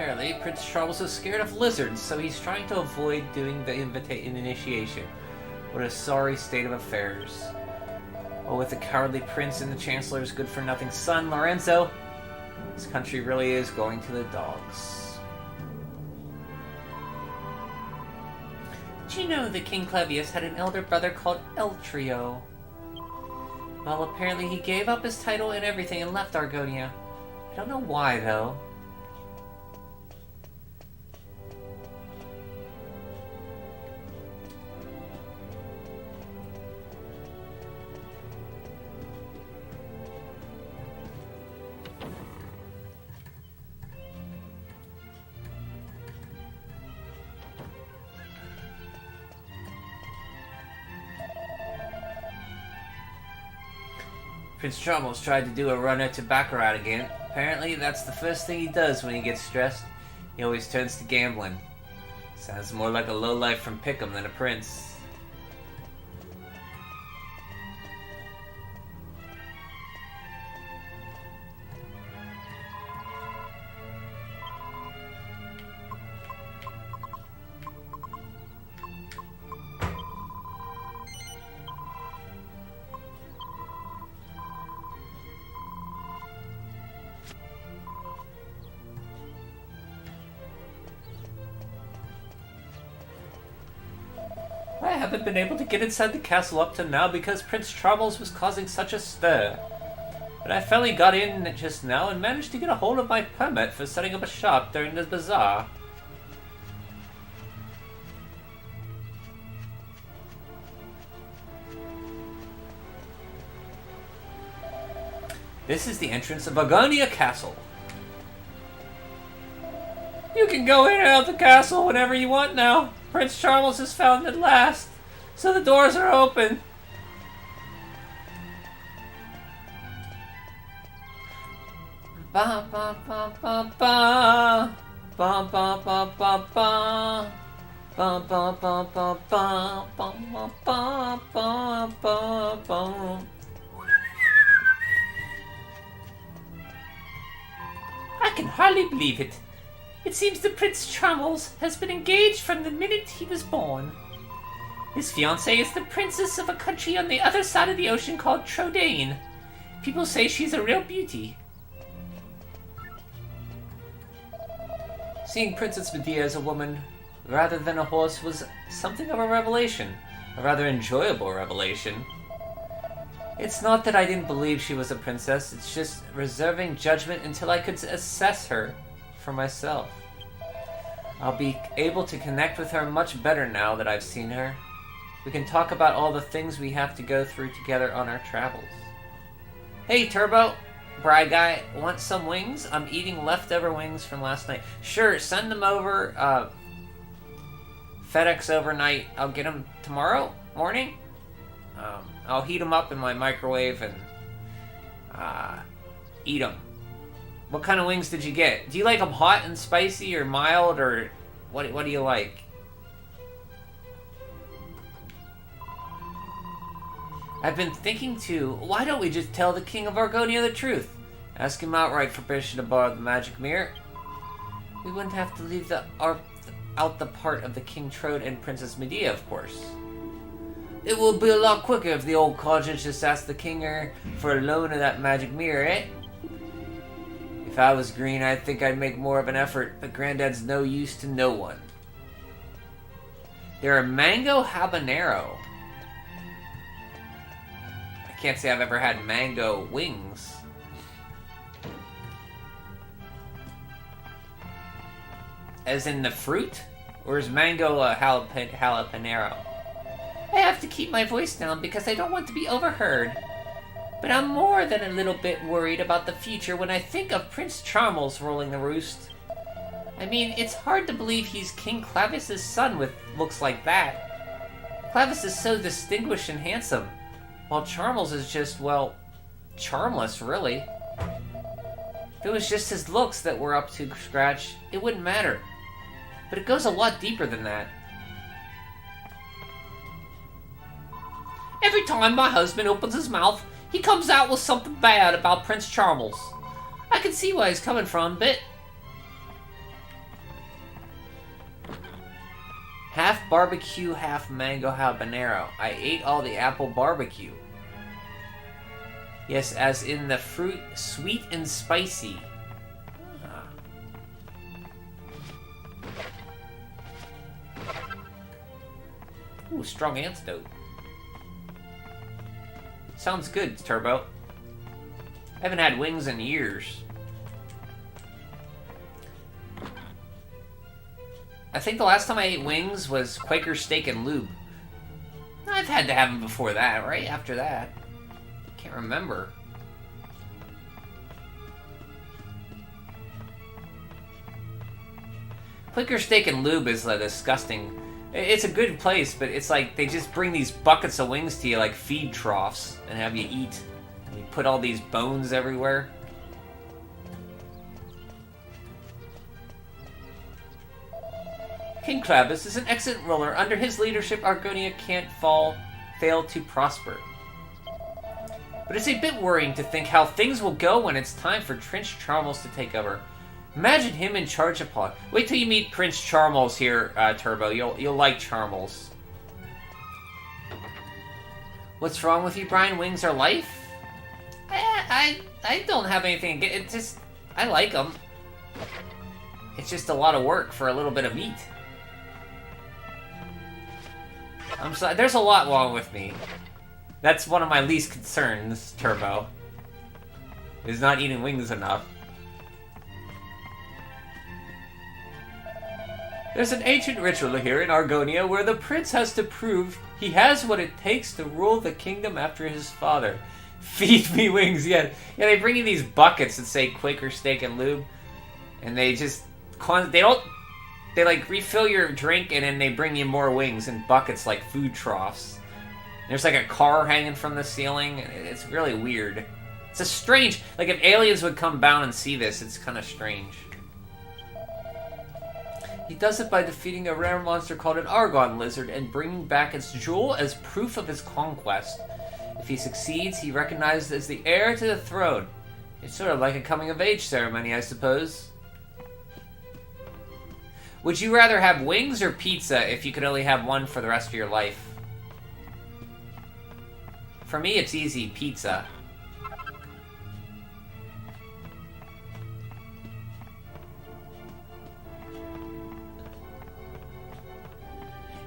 Apparently, Prince Charmles is scared of lizards, so he's trying to avoid doing the initiation. What a sorry state of affairs. Well, with the cowardly prince and the Chancellor's good-for-nothing son, Lorenzo, this country really is going to the dogs. Did you know that King Clavius had an elder brother called Eltrio? Well, apparently he gave up his title and everything and left Argonia. I don't know why, though. Prince Charmles tried to do a run to Baccarat again. Apparently, that's the first thing he does when he gets stressed. He always turns to gambling. Sounds more like a lowlife from Pick'em than a prince. I haven't been able to get inside the castle up to now because Prince Charmles was causing such a stir. But I finally got in just now and managed to get a hold of my permit for setting up a shop during the bazaar. This is the entrance of Argonia Castle. You can go in and out the castle whenever you want now. Prince Charmles is found at last, so the doors are open. Ba ba ba ba ba ba ba ba ba ba ba ba ba ba ba ba ba ba ba ba. I can hardly believe it. It seems that Prince Charmles has been engaged from the minute he was born. His fiancée is the princess of a country on the other side of the ocean called Trodaine. People say she's a real beauty. Seeing Princess Medea as a woman rather than a horse was something of a revelation, a rather enjoyable revelation. It's not that I didn't believe she was a princess, it's just reserving judgment until I could assess her for myself. I'll be able to connect with her much better now that I've seen her. We can talk about all the things we have to go through together on our travels. Hey, Turbo! Bride guy, want some wings? I'm eating leftover wings from last night. Sure, send them over, FedEx overnight. I'll get them tomorrow morning. I'll heat them up in my microwave and, eat them. What kind of wings did you get? Do you like them hot and spicy or mild, or what do you like? I've been thinking too, why don't we just tell the King of Argonia the truth? Ask him outright for permission to borrow the magic mirror. We wouldn't have to leave out the part of the King Trode and Princess Medea, of course. It will be a lot quicker if the old codger just asked the King for a loan of that magic mirror, eh? If I was green, I think I'd make more of an effort, but Granddad's no use to no one. They're a mango habanero. I can't say I've ever had mango wings. As in the fruit? Or is mango a jalapeno? I have to keep my voice down because I don't want to be overheard. But I'm more than a little bit worried about the future when I think of Prince Charmles ruling the roost. I mean, it's hard to believe he's King Clavius' son with looks like that. Clavius is so distinguished and handsome, while Charmles is just, well, charmless, really. If it was just his looks that were up to scratch, it wouldn't matter. But it goes a lot deeper than that. Every time my husband opens his mouth, he comes out with something bad about Prince Charmles. I can see where he's coming from, but Half barbecue, half mango habanero. I ate all the apple barbecue. Yes, as in the fruit, sweet and spicy. Ooh, strong antidote. Sounds good, Turbo. I haven't had wings in years. I think the last time I ate wings was Quaker Steak and Lube. I've had to have them before that, right? After that. Can't remember. Quaker Steak and Lube is disgusting. It's a good place, but it's like they just bring these buckets of wings to you like feed troughs and have you eat. And you put all these bones everywhere. King Krabus is an excellent ruler. Under his leadership, Argonia can't fail to prosper. But it's a bit worrying to think how things will go when it's time for Prince Charmles to take over. Imagine him in charge of Pod. Wait till you meet Prince Charmles here, Turbo. You'll like Charmles. What's wrong with you, Brian? Wings are life? I don't have anything. It just I like them. It's just a lot of work for a little bit of meat. I'm sorry. There's a lot wrong with me. That's one of my least concerns, Turbo. Is not eating wings enough. There's an ancient ritual here in Argonia where the prince has to prove he has what it takes to rule the kingdom after his father. Feed me wings, yeah. Yeah, they bring you these buckets that say Quaker Steak and Lube. And they just... They like refill your drink and then they bring you more wings in buckets like food troughs. There's like a car hanging from the ceiling. It's really weird. It's a strange... Like if aliens would come down and see this, it's kind of strange. He does it by defeating a rare monster called an Argon lizard and bringing back its jewel as proof of his conquest. If he succeeds, he recognized as the heir to the throne. It's sort of like a coming-of-age ceremony, I suppose. Would you rather have wings or pizza if you could only have one for the rest of your life? For me, it's easy, pizza.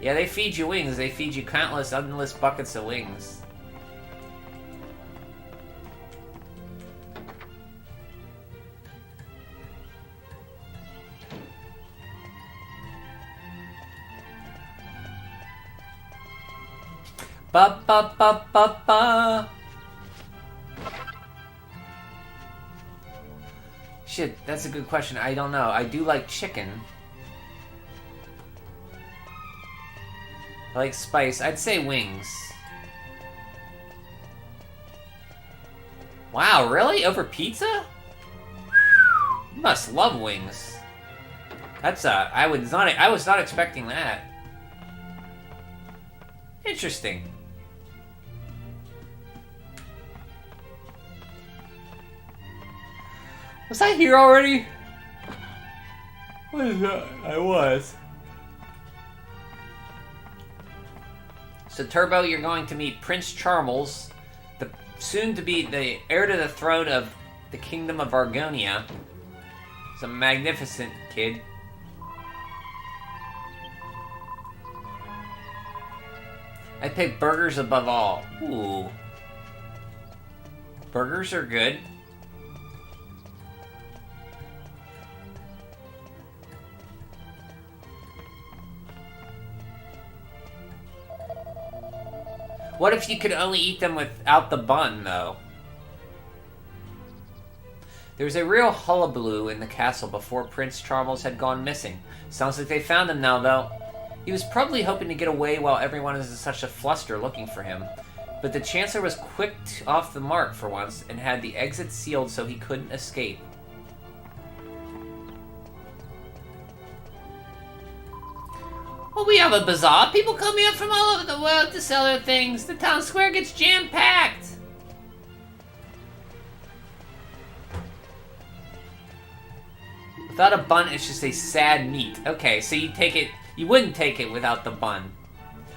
Yeah, they feed you wings. They feed you countless, endless buckets of wings. Ba ba ba ba ba. Shit, that's a good question. I don't know. I do like chicken. I like spice. I'd say wings. Wow, really? Over pizza? You must love wings. That's I was not expecting that. Interesting. Was I here already? What is that? I was. So Turbo, you're going to meet Prince Charmles, the soon-to-be the heir to the throne of the Kingdom of Argonia. He's a magnificent kid. I pick burgers above all. Ooh. Burgers are good. What if you could only eat them without the bun, though? There was a real hullabaloo in the castle before Prince Charmles had gone missing. Sounds like they found him now, though. He was probably hoping to get away while everyone is in such a fluster looking for him. But the Chancellor was quick off the mark for once and had the exit sealed so he couldn't escape. Well, we have a bazaar. People come here from all over the world to sell their things. The town square gets jam-packed. Without a bun, it's just a sad meat. Okay, so you take it, You wouldn't take it without the bun.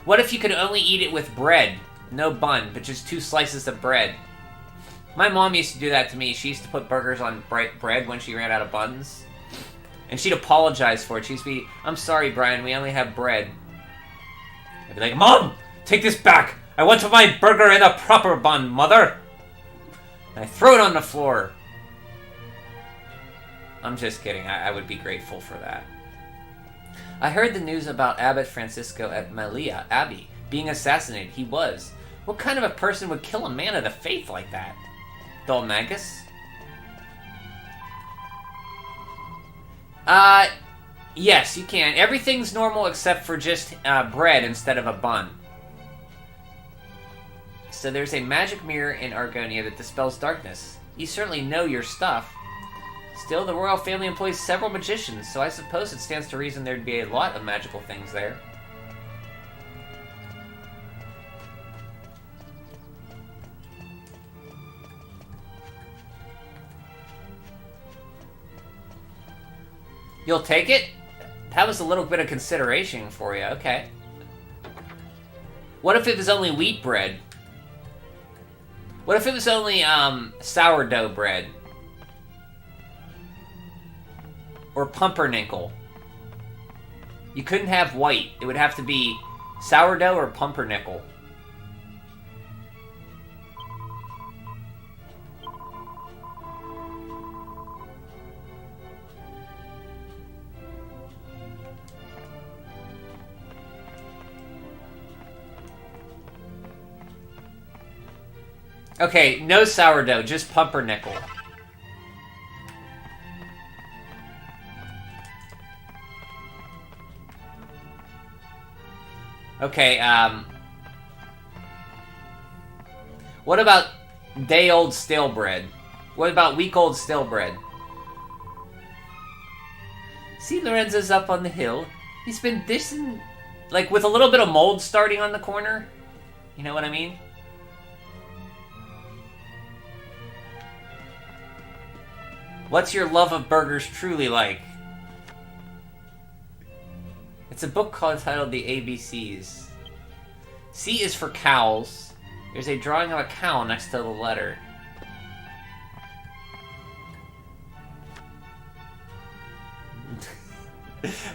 What if you could only eat it with bread? No bun, but just 2 slices of bread. My mom used to do that to me. She used to put burgers on bread when she ran out of buns. And she'd apologize for it. She'd be, I'm sorry, Brian, we only have bread. I'd be like, Mom, take this back. I want my burger in a proper bun, Mother. And I throw it on the floor. I'm just kidding. I would be grateful for that. I heard the news about Abbot Francisco at Malia Abbey being assassinated. He was. What kind of a person would kill a man of the faith like that? Dolmagus? Yes, you can. Everything's normal except for just bread instead of a bun. So there's a magic mirror in Argonia that dispels darkness. You certainly know your stuff. Still, the royal family employs several magicians, so I suppose it stands to reason there'd be a lot of magical things there. You'll take it? That was a little bit of consideration for you, okay. What if it was only wheat bread? What if it was only, sourdough bread? Or pumpernickel? You couldn't have white. It would have to be sourdough or pumpernickel. Okay, no sourdough, just pumpernickel. Okay, what about day-old stale bread? What about week-old stale bread? See, Lorenzo's up on the hill. He's been dishing, like, with a little bit of mold starting on the corner. You know what I mean? What's your love of burgers truly like? It's a book titled The ABCs. C is for cows. There's a drawing of a cow next to the letter.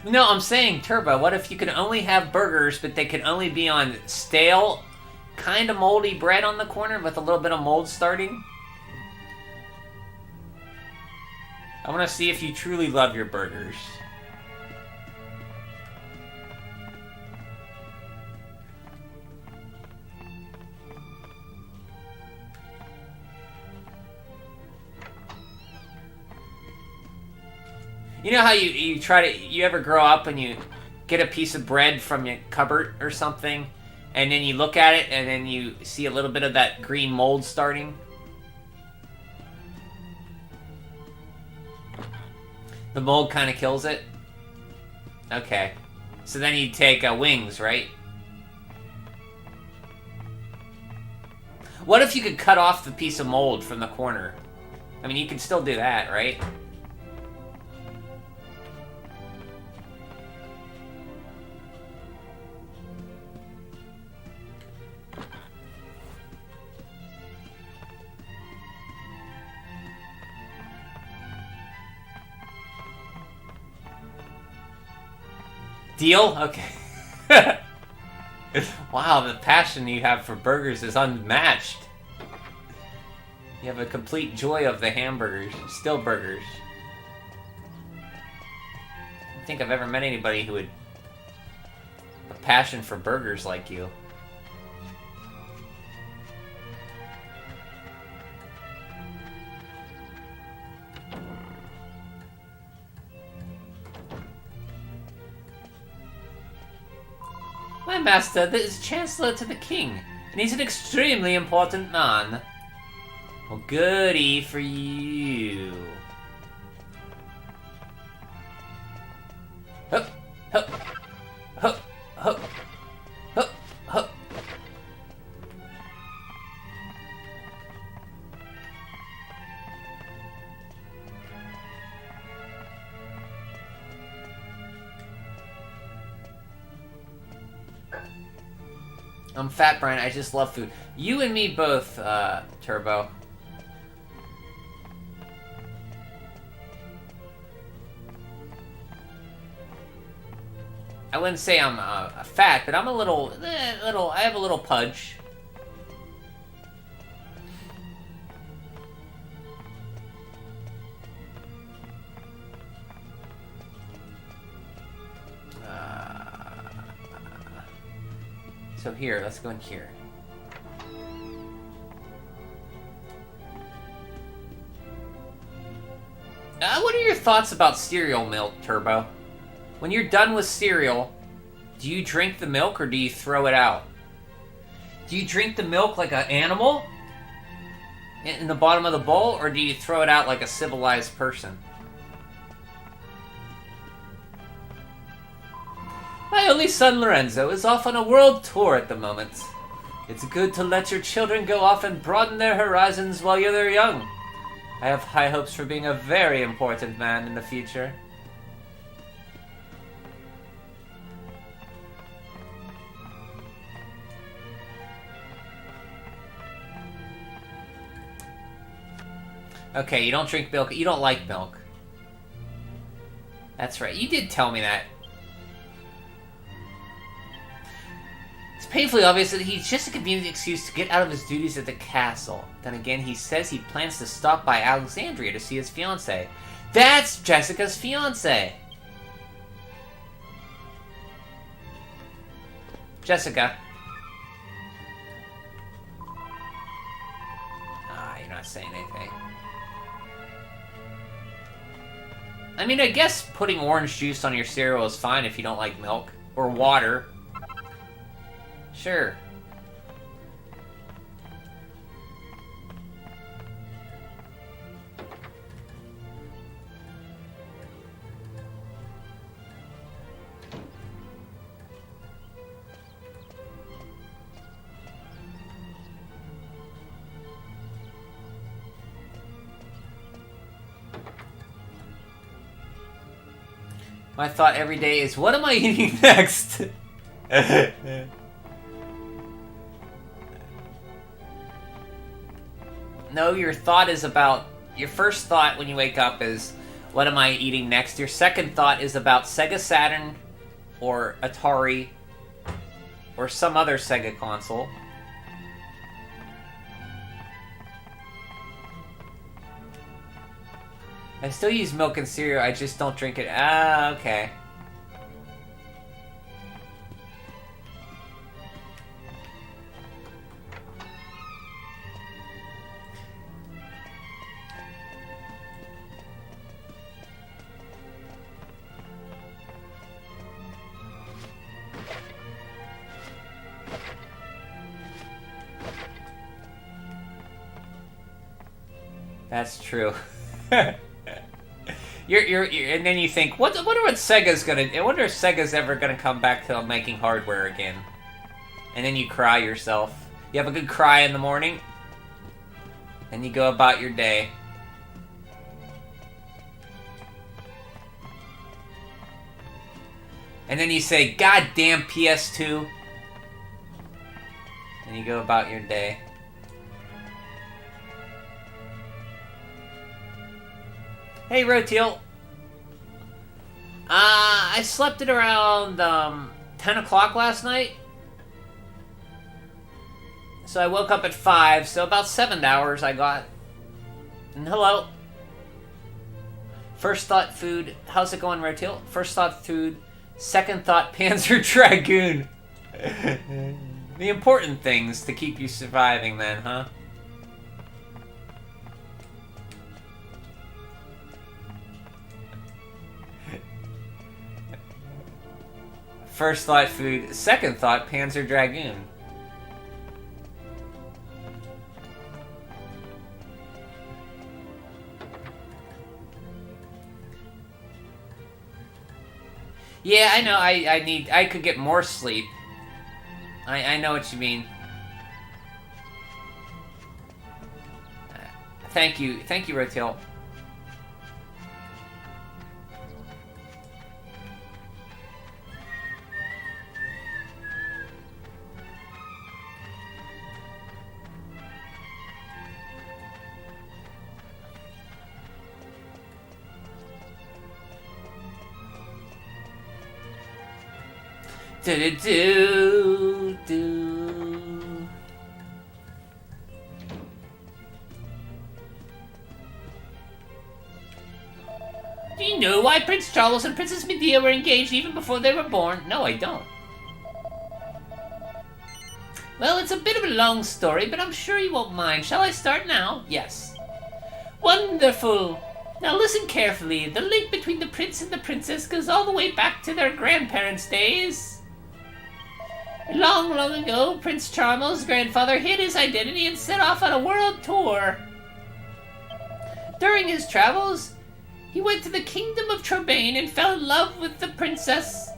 No, I'm saying, Turbo, what if you could only have burgers, but they could only be on stale, kind of moldy bread on the corner with a little bit of mold starting? I want to see if you truly love your burgers. You know how you try to... You ever grow up and you get a piece of bread from your cupboard or something, and then you look at it and then you see a little bit of that green mold starting? The mold kind of kills it? Okay. So then you take wings, right? What if you could cut off the piece of mold from the corner? I mean, you could still do that, right? Deal? Okay. Wow, the passion you have for burgers is unmatched. You have a complete joy of the hamburgers, still burgers. I don't think I've ever met anybody who had a passion for burgers like you. My master is Chancellor to the King, and he's an extremely important man. Well, goody for you. Hup, hup, hup, hup, hup, hup. I'm fat, Brian. I just love food. You and me both, Turbo. I wouldn't say I'm fat, but I'm a little. I have a little pudge. So here, let's go in here. What are your thoughts about cereal milk, Turbo? When you're done with cereal, do you drink the milk or do you throw it out? Do you drink the milk like an animal in the bottom of the bowl, or do you throw it out like a civilized person? My only son Lorenzo is off on a world tour at the moment. It's good to let your children go off and broaden their horizons while they're young. I have high hopes for being a very important man in the future. Okay, you don't drink milk. You don't like milk. That's right. You did tell me that. It's painfully obvious that he's just a convenient excuse to get out of his duties at the castle. Then again, he says he plans to stop by Alexandria to see his fiancée. That's Jessica's fiancée! Jessica. You're not saying anything. I mean, I guess putting orange juice on your cereal is fine if you don't like milk. Or water. Sure. My thought every day is, what am I eating next? No, your thought is about... Your first thought when you wake up is, what am I eating next? Your second thought is about Sega Saturn, or Atari, or some other Sega console. I still use milk and cereal, I just don't drink it. Ah, okay. That's true. You're, and then you think, wonder what Sega's gonna... I wonder if Sega's ever gonna come back to making hardware again. And then you cry yourself. You have a good cry in the morning, and you go about your day. And then you say, God damn PS2. And you go about your day. Hey, Roteal. I slept at around 10 o'clock last night. So I woke up at 5, so about 7 hours I got. And hello. First thought food. How's it going, Roteal? First thought food. Second thought Panzer Dragoon. The important things to keep you surviving then, huh? First thought food, second thought Panzer Dragoon. Yeah, I know, I could get more sleep. I know what you mean. Thank you, Rotel. Do-do-do-do. Do you know why Prince Charmles and Princess Medea were engaged even before they were born? No, I don't. Well, it's a bit of a long story, but I'm sure you won't mind. Shall I start now? Yes. Wonderful! Now listen carefully. The link between the prince and the princess goes all the way back to their grandparents' days. Long, long ago, Prince Charmles' grandfather hid his identity and set off on a world tour. During his travels, he went to the kingdom of Trobain and fell in love with the princess.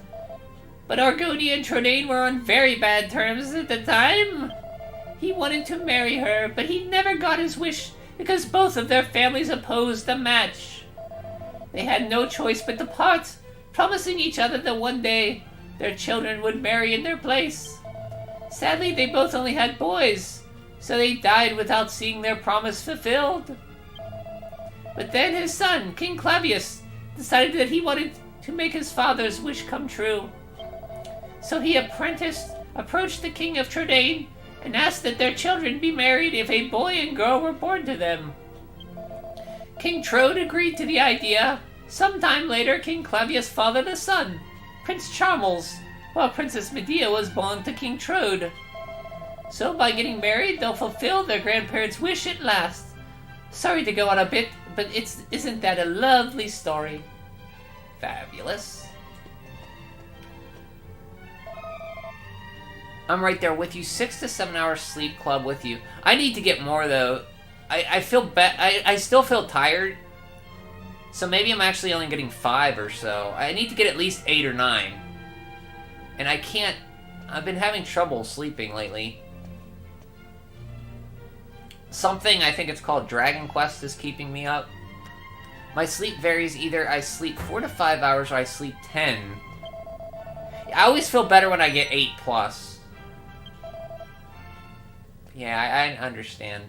But Argonia and Trodain were on very bad terms at the time. He wanted to marry her, but he never got his wish because both of their families opposed the match. They had no choice but to part, promising each other that one day their children would marry in their place. Sadly, they both only had boys, so they died without seeing their promise fulfilled. But then his son, King Clavius, decided that he wanted to make his father's wish come true. So he approached the king of Trodain and asked that their children be married if a boy and girl were born to them. King Trode agreed to the idea. Sometime later, King Clavius fathered a son, Prince Charmles, while Princess Medea was born to King Trode. So by getting married, they'll fulfill their grandparents' wish at last. Sorry to go on a bit, but isn't that a lovely story? Fabulous. I'm right there with you. 6 to 7 hours sleep club with you. I need to get more though. I feel I still feel tired. So maybe I'm actually only getting 5 or so. I need to get at least 8 or 9. And I can't. I've been having trouble sleeping lately. Something, I think it's called Dragon Quest, is keeping me up. My sleep varies. Either I sleep 4 to 5 hours or I sleep 10. I always feel better when I get 8 plus. Yeah, I understand.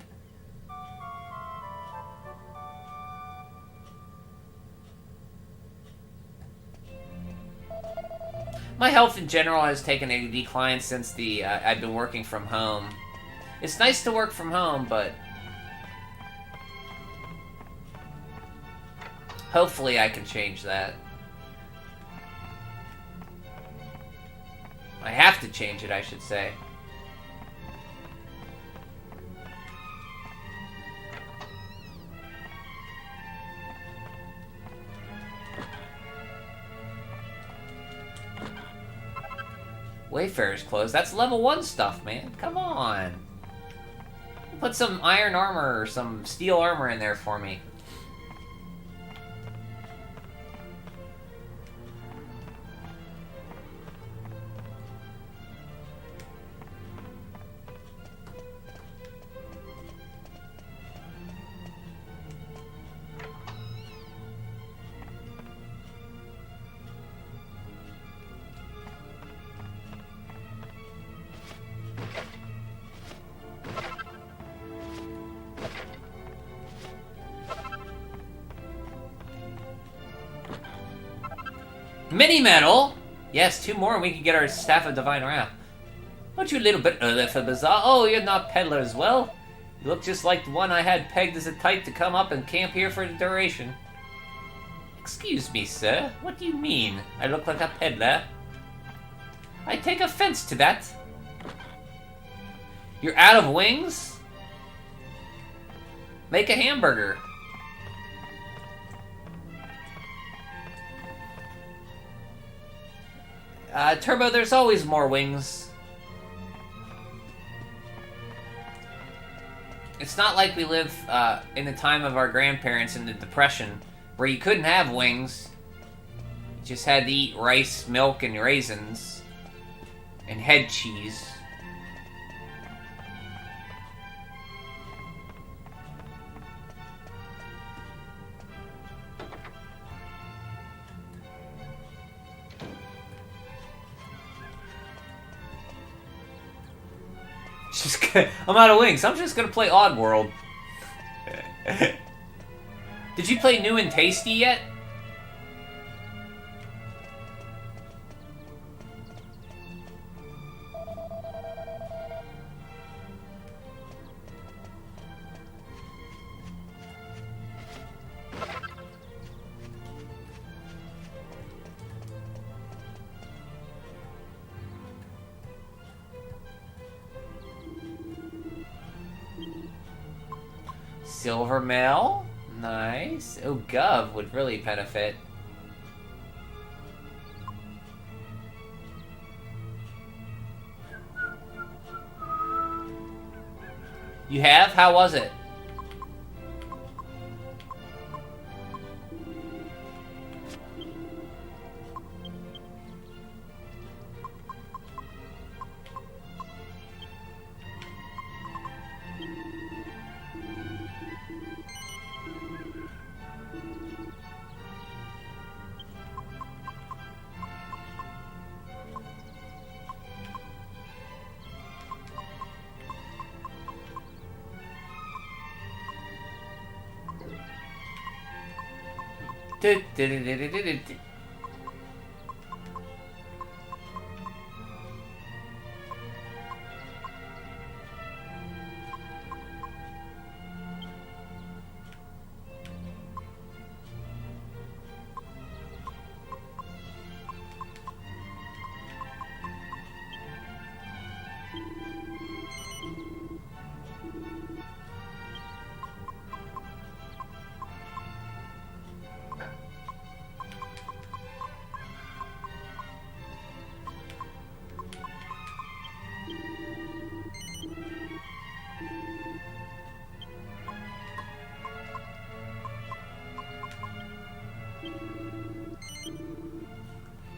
My health in general has taken a decline since I've been working from home. It's nice to work from home, but hopefully I can change that. I have to change it, I should say. Wayfarer's clothes. That's level 1 stuff, man. Come on. Put some iron armor or some steel armor in there for me. Mini medal? Yes, 2 more and we can get our Staff of Divine Wrath. Aren't you a little bit early for Bazaar? Oh, you're not peddler as well? You look just like the one I had pegged as a type to come up and camp here for the duration. Excuse me, sir. What do you mean? I look like a peddler? I take offense to that. You're out of wings? Make a hamburger. Turbo, there's always more wings. It's not like we live in the time of our grandparents in the Depression, where you couldn't have wings. You just had to eat rice, milk, and raisins. And head cheese. I'm out of wings. I'm just gonna play Oddworld. Did you play New and Tasty yet? Silver Mill. Nice. Oh, Gov would really benefit. You have? How was it?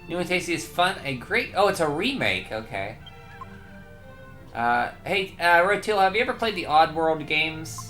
New and Tasty is fun. A great... Oh, it's a remake. Okay. Hey, Rotil, have you ever played the Oddworld games?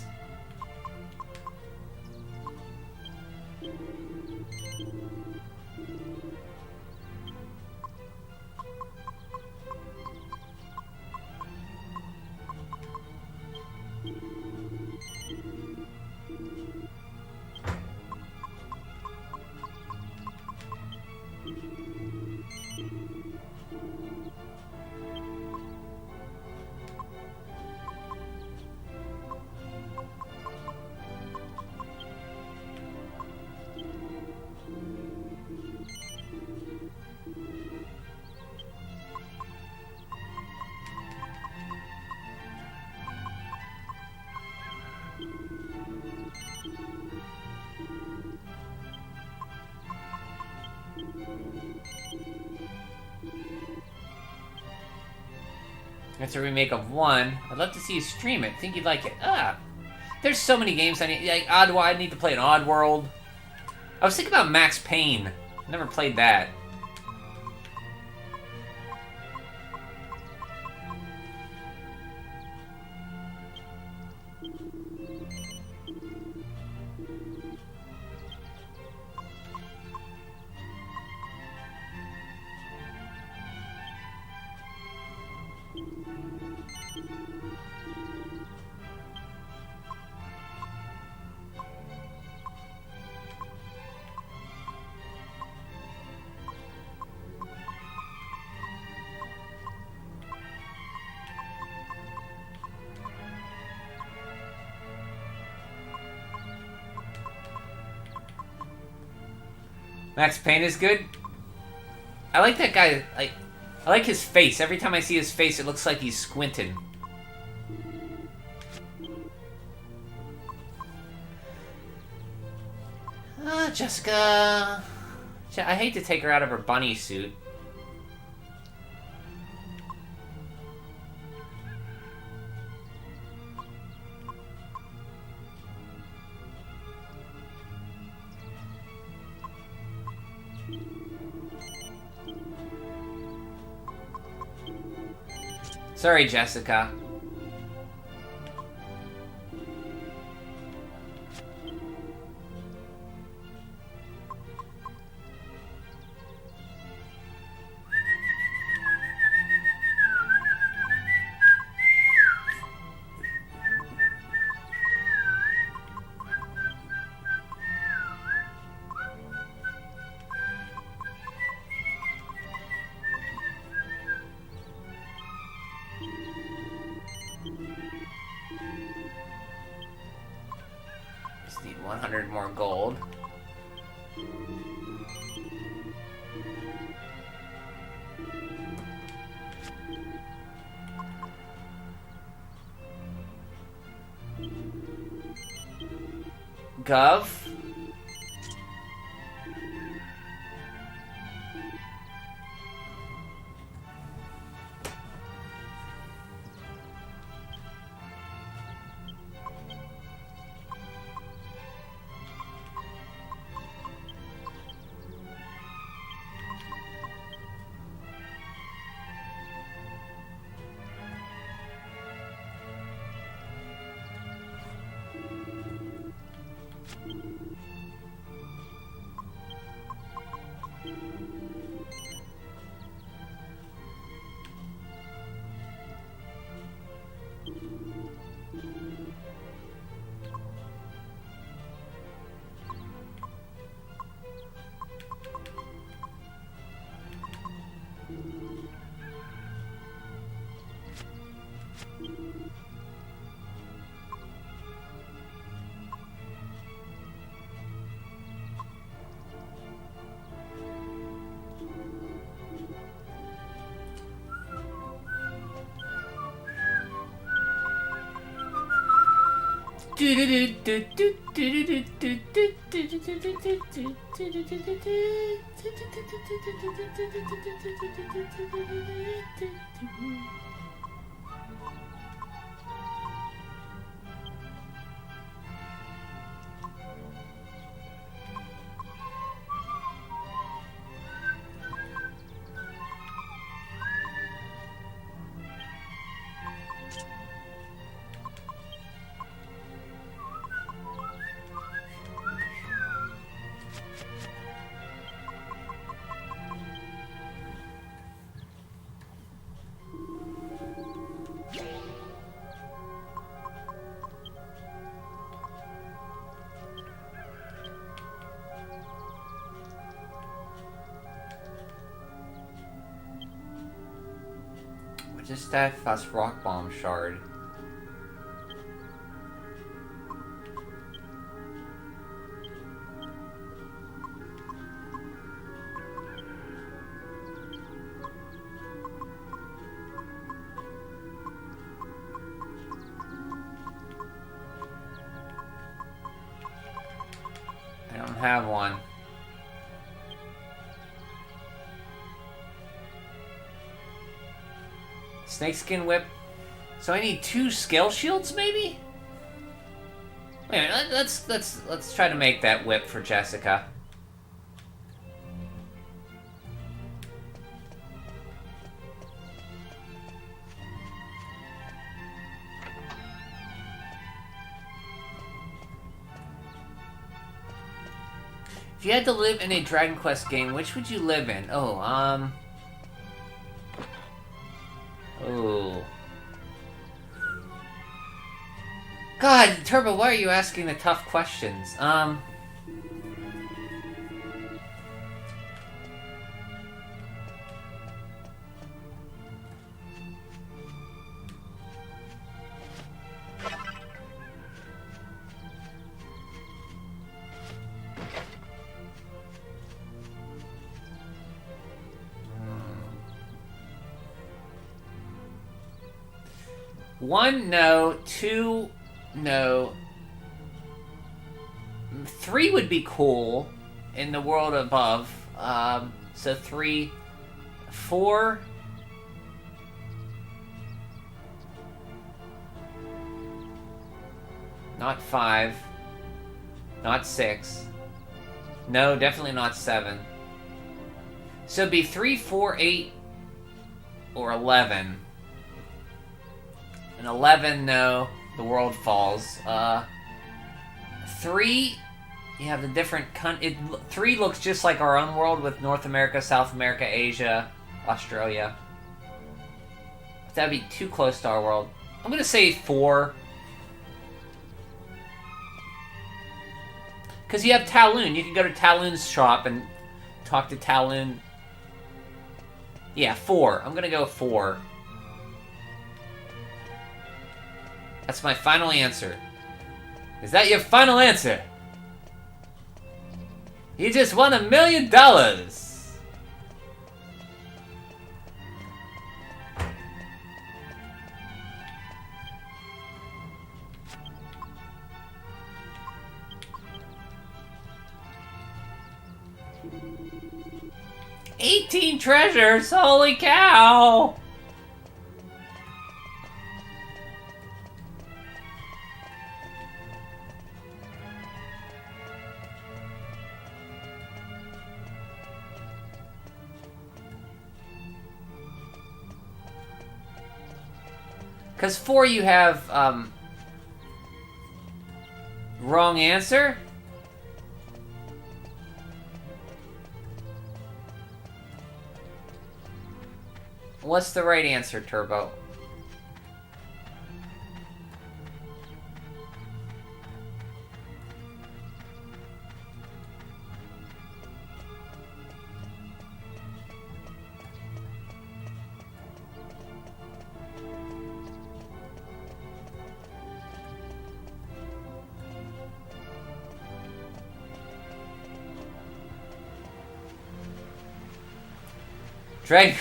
It's a remake of 1. I'd love to see you stream it. Think you'd like it. There's so many games I need. Like I need to play an Oddworld. I was thinking about Max Payne. Never played that. Max Payne is good. I like that guy. I like his face. Every time I see his face, it looks like he's squinting. Jessica. I hate to take her out of her bunny suit. Sorry, Jessica. Just need 100 more gold. Gov. Just that fast rock bomb shard. I don't have one. Snakeskin whip. So I need 2 scale shields, maybe? Wait a minute, let's try to make that whip for Jessica. If you had to live in a Dragon Quest game, which would you live in? Oh. God, Turbo, why are you asking the tough questions? One, no. 2, no. 3 would be cool in the world above. So 3. 4. Not 5. Not 6. No, definitely not 7. So it'd be 3, 4, 8, or 11. And 11, no. The world falls. 3, you have the different... 3 looks just like our own world with North America, South America, Asia, Australia. But that'd be too close to our world. I'm gonna say 4. Because you have Talon. You can go to Talon's shop and talk to Talon. Yeah, 4. I'm gonna go 4. That's my final answer. Is that your final answer? You just won $1 million! 18 treasures! Holy cow! Because 4 you have, wrong answer? What's the right answer, Turbo? Drag.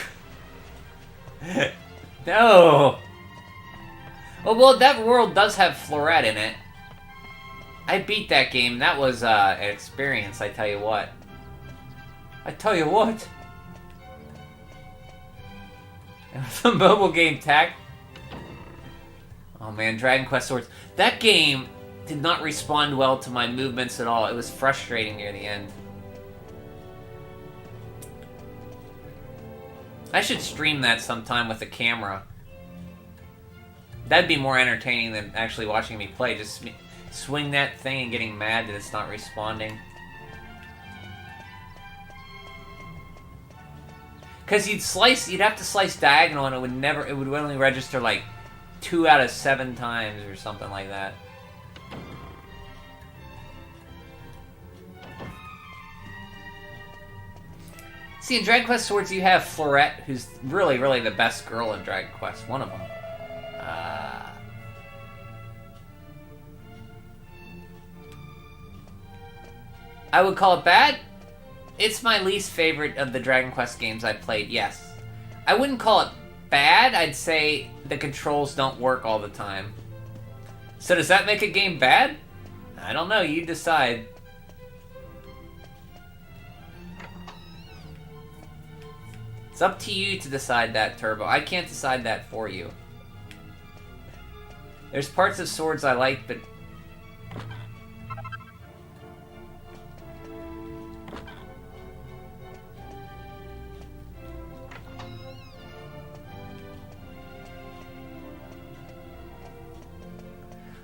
No. Oh well, that world does have Floret in it. I beat that game. That was an experience. I tell you what. I tell you what. The mobile game tag. Oh man, Dragon Quest Swords. That game did not respond well to my movements at all. It was frustrating near the end. I should stream that sometime with a camera. That'd be more entertaining than actually watching me play. Just swing that thing and getting mad that it's not responding. Because you'd have to slice diagonal and it would only register like 2 out of 7 times or something like that. See, in Dragon Quest Swords, you have Floret, who's really, really the best girl in Dragon Quest. One of them. I would call it bad. It's my least favorite of the Dragon Quest games I played, yes. I wouldn't call it bad. I'd say the controls don't work all the time. So does that make a game bad? I don't know. You decide. It's up to you to decide that, Turbo. I can't decide that for you. There's parts of Swords I like, but...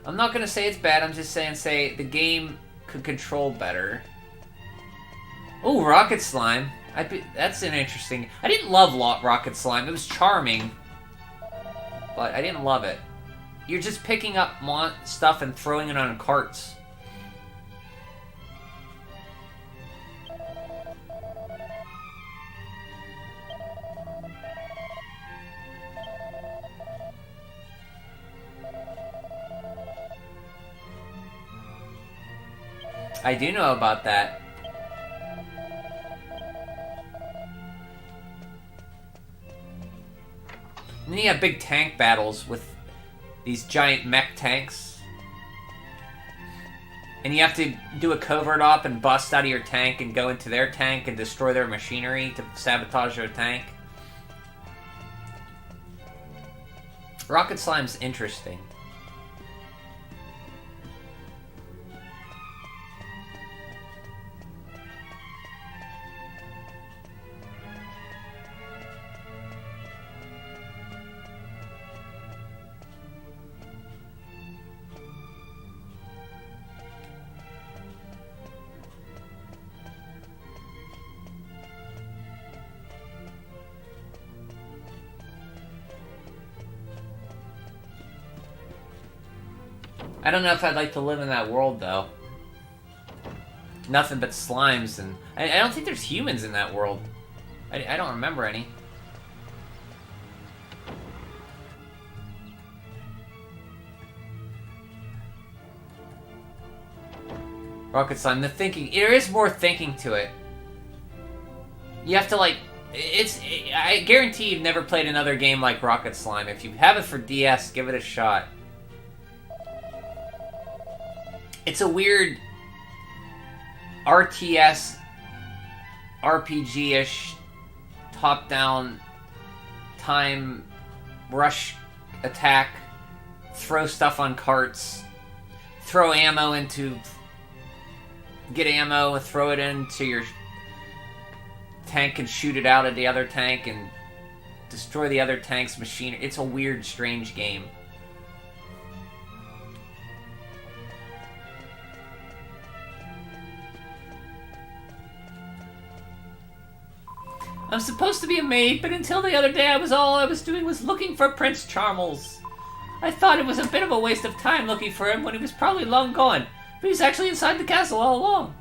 I'm not gonna say it's bad, I'm just saying the game could control better. Oh, Rocket Slime. That's an interesting... I didn't love Rocket Slime. It was charming. But I didn't love it. You're just picking up stuff and throwing it on carts. I do know about that. And then you have big tank battles with these giant mech tanks. And you have to do a covert op and bust out of your tank and go into their tank and destroy their machinery to sabotage their tank. Rocket Slime's interesting. I don't know if I'd like to live in that world, though. Nothing but slimes, and... I don't think there's humans in that world. I don't remember any. Rocket Slime, the thinking... There is more thinking to it. You have to, like... I guarantee you've never played another game like Rocket Slime. If you have it for DS, give it a shot. It's a weird RTS, RPG-ish top-down time rush attack, throw stuff on carts, throw ammo into... get ammo, throw it into your tank and shoot it out at the other tank and destroy the other tank's machinery. It's a weird, strange game. I'm supposed to be a maid, but until the other day all I was doing was looking for Prince Charmles. I thought it was a bit of a waste of time looking for him when he was probably long gone, but he's actually inside the castle all along.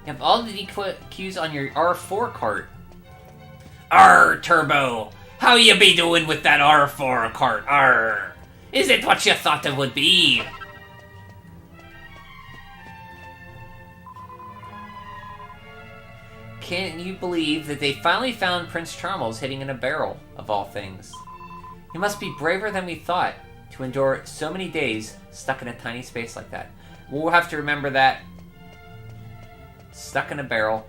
You have all the DQs on your R4 cart. Arr, Turbo! How you be doing with that R4 cart? Arr! Is it what you thought it would be? Can you believe that they finally found Prince Charmles hiding in a barrel, of all things? He must be braver than we thought to endure so many days stuck in a tiny space like that. We'll have to remember that. Stuck in a barrel.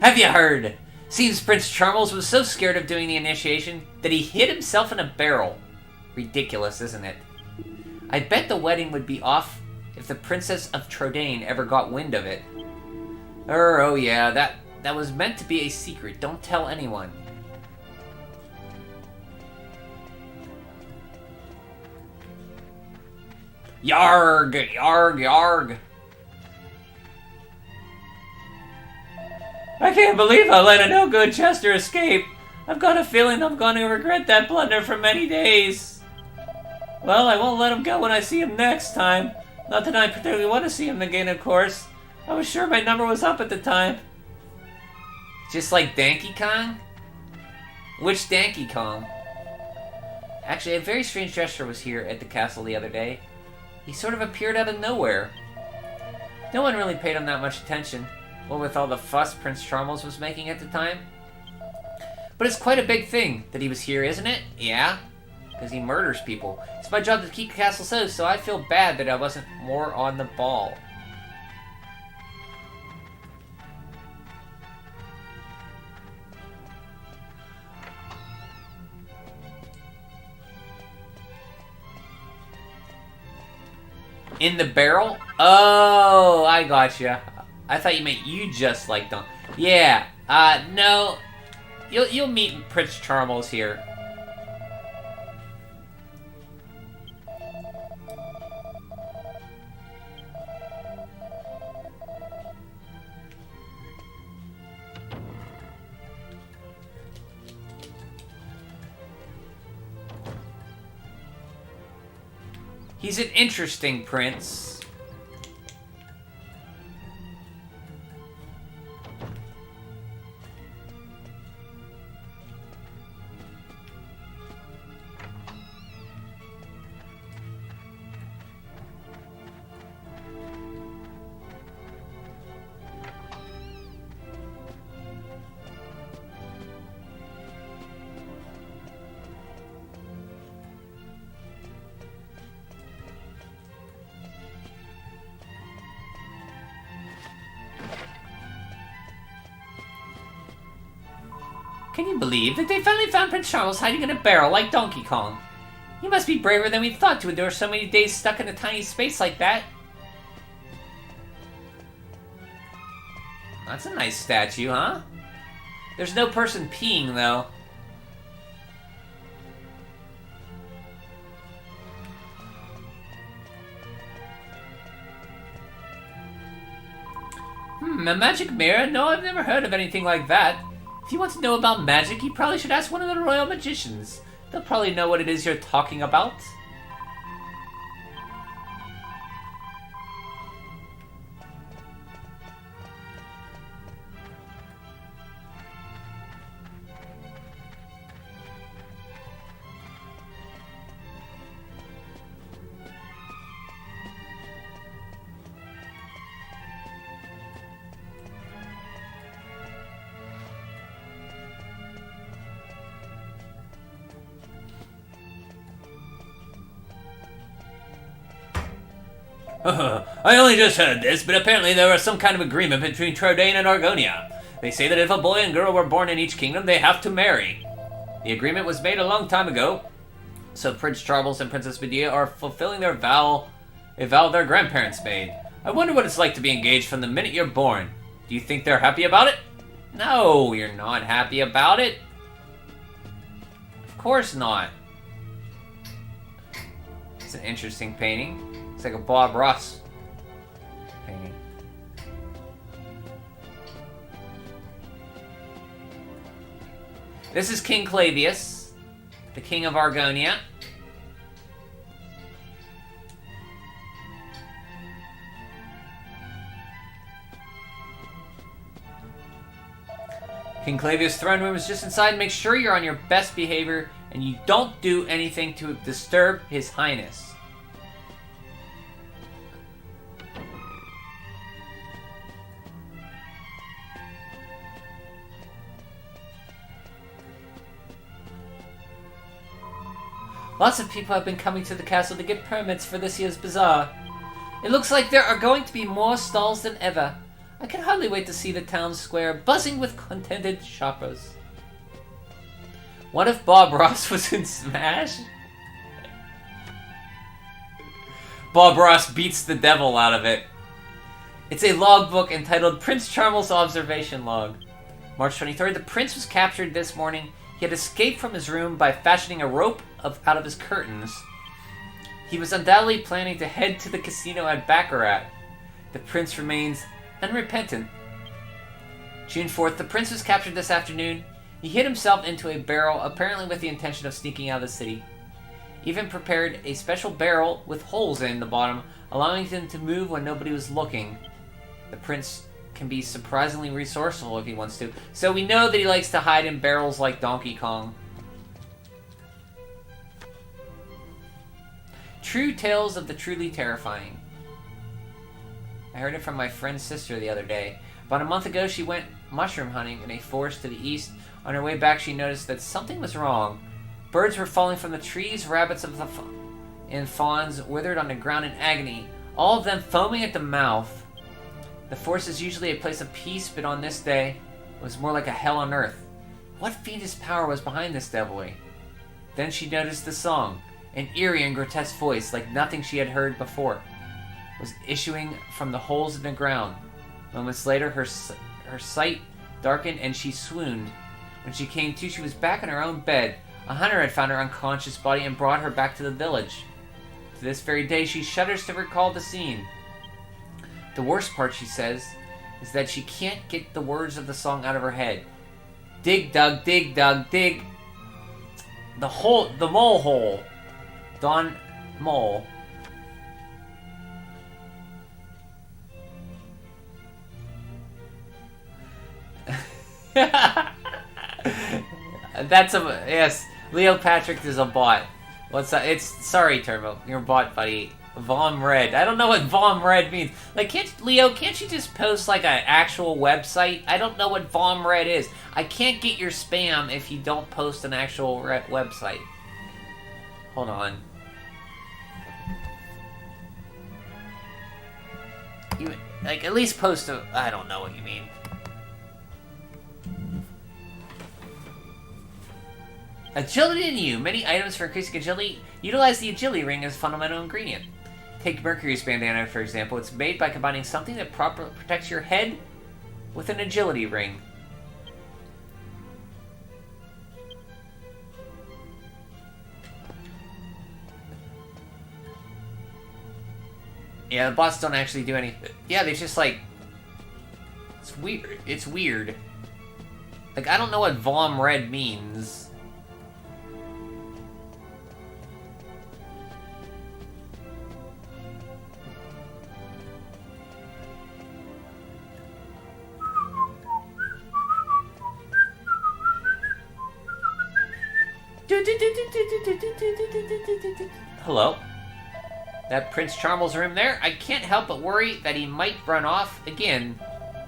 Have you heard? Seems Prince Charmles was so scared of doing the initiation that he hid himself in a barrel. Ridiculous, isn't it? I bet the wedding would be off if the Princess of Trodaine ever got wind of it. Oh yeah, that was meant to be a secret. Don't tell anyone. Yarg! Yarg! Yarg! I can't believe I let a no-good Chester escape. I've got a feeling I'm going to regret that blunder for many days. Well, I won't let him go when I see him next time. Not that I particularly want to see him again, of course. I was sure my number was up at the time. Just like Donkey Kong? Which Donkey Kong? Actually, a very strange gesture was here at the castle the other day. He sort of appeared out of nowhere. No one really paid him that much attention. What with all the fuss Prince Charmles was making at the time. But it's quite a big thing that he was here, isn't it? Yeah, because he murders people. It's my job to keep the castle safe, so I feel bad that I wasn't more on the ball. In the barrel? Oh, I gotcha. I thought you meant you just like them. Yeah. No. You'll meet Prince Charmles here. He's an interesting prince. Can you believe that they finally found Prince Charmles hiding in a barrel like Donkey Kong? He must be braver than we thought to endure so many days stuck in a tiny space like that. That's a nice statue, huh? There's no person peeing, though. A magic mirror? No, I've never heard of anything like that. If you want to know about magic, you probably should ask one of the royal magicians. They'll probably know what it is you're talking about. I only just heard this, but apparently there was some kind of agreement between Trodaine and Argonia. They say that if a boy and girl were born in each kingdom, they have to marry. The agreement was made a long time ago, so Prince Charmles and Princess Medea are fulfilling a vow their grandparents made. I wonder what it's like to be engaged from the minute you're born. Do you think they're happy about it? No, you're not happy about it. Of course not. It's an interesting painting. It's like a Bob Ross painting. This is King Clavius, the king of Argonia. King Clavius' throne room is just inside. Make sure you're on your best behavior and you don't do anything to disturb His Highness. Lots of people have been coming to the castle to get permits for this year's bazaar. It looks like there are going to be more stalls than ever. I can hardly wait to see the town square buzzing with contented shoppers. What if Bob Ross was in Smash? Bob Ross beats the devil out of it. It's a logbook entitled Prince Charmles' Observation Log. March 23rd, the prince was captured this morning. He had escaped from his room by fashioning a rope out of his curtains. He was undoubtedly planning to head to the casino at Baccarat. The prince remains unrepentant. June 4th, the prince was captured this afternoon. He hid himself into a barrel, apparently with the intention of sneaking out of the city. Even prepared a special barrel with holes in the bottom, allowing him to move when nobody was looking. The prince can be surprisingly resourceful if he wants to. So we know that he likes to hide in barrels like Donkey Kong. True tales of the truly terrifying. I heard it from my friend's sister the other day. About a month ago, she went mushroom hunting in a forest to the east. On her way back, she noticed that something was wrong. Birds were falling from the trees, rabbits and fawns withered on the ground in agony, all of them foaming at the mouth. The forest is usually a place of peace, but on this day, it was more like a hell on earth. What fiendish power was behind this devilry? Then she noticed the song. An eerie and grotesque voice, like nothing she had heard before, was issuing from the holes in the ground. Moments later, her sight darkened and she swooned. When she came to, she was back in her own bed. A hunter had found her unconscious body and brought her back to the village. To this very day, she shudders to recall the scene. The worst part, she says, is that she can't get the words of the song out of her head. Dig, dug, dig, dig. The mole hole. Don Mole. That's yes. Leo Patrick is a bot. What's that? It's sorry, Turbo. You're a bot, buddy. Vom Red. I don't know what Vom Red means. Like, can't you just post like an actual website? I don't know what Vom Red is. I can't get your spam if you don't post an actual website. Hold on. You like at least post a. I don't know what you mean. Agility in you. Many items for increasing agility utilize the agility ring as a fundamental ingredient. Take Mercury's bandana, for example. It's made by combining something that properly protects your head with an agility ring. Yeah, the bots don't actually do anything. Yeah, they just like... It's weird. It's weird. Like, I don't know what Vom Red means. Hello? That Prince Charmles room there? I can't help but worry that he might run off again.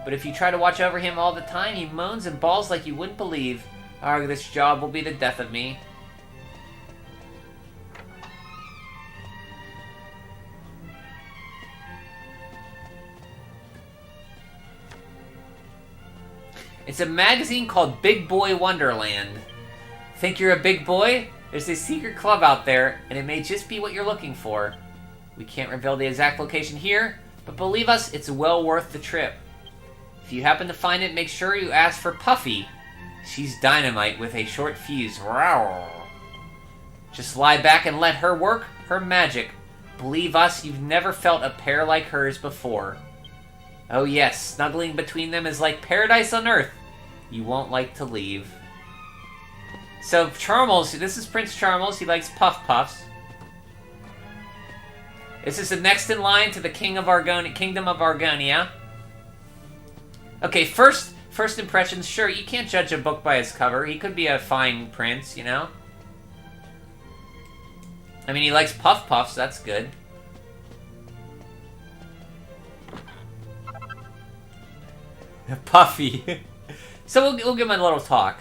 But if you try to watch over him all the time, he moans and bawls like you wouldn't believe. Oh, this job will be the death of me. It's a magazine called Big Boy Wonderland. Think you're a big boy? There's a secret club out there, and it may just be what you're looking for. We can't reveal the exact location here, but believe us, it's well worth the trip. If you happen to find it, make sure you ask for Puffy. She's dynamite with a short fuse. Rawr. Just lie back and let her work her magic. Believe us, you've never felt a pair like hers before. Oh yes, snuggling between them is like paradise on earth. You won't like to leave. So Charmles, this is Prince Charmles. He likes Puff Puffs. This is the next in line to the Kingdom of Argonia. Okay, first impressions. Sure, you can't judge a book by its cover. He could be a fine prince, you know? I mean, he likes Puff Puffs. That's good. Puffy. So we'll give him a little talk.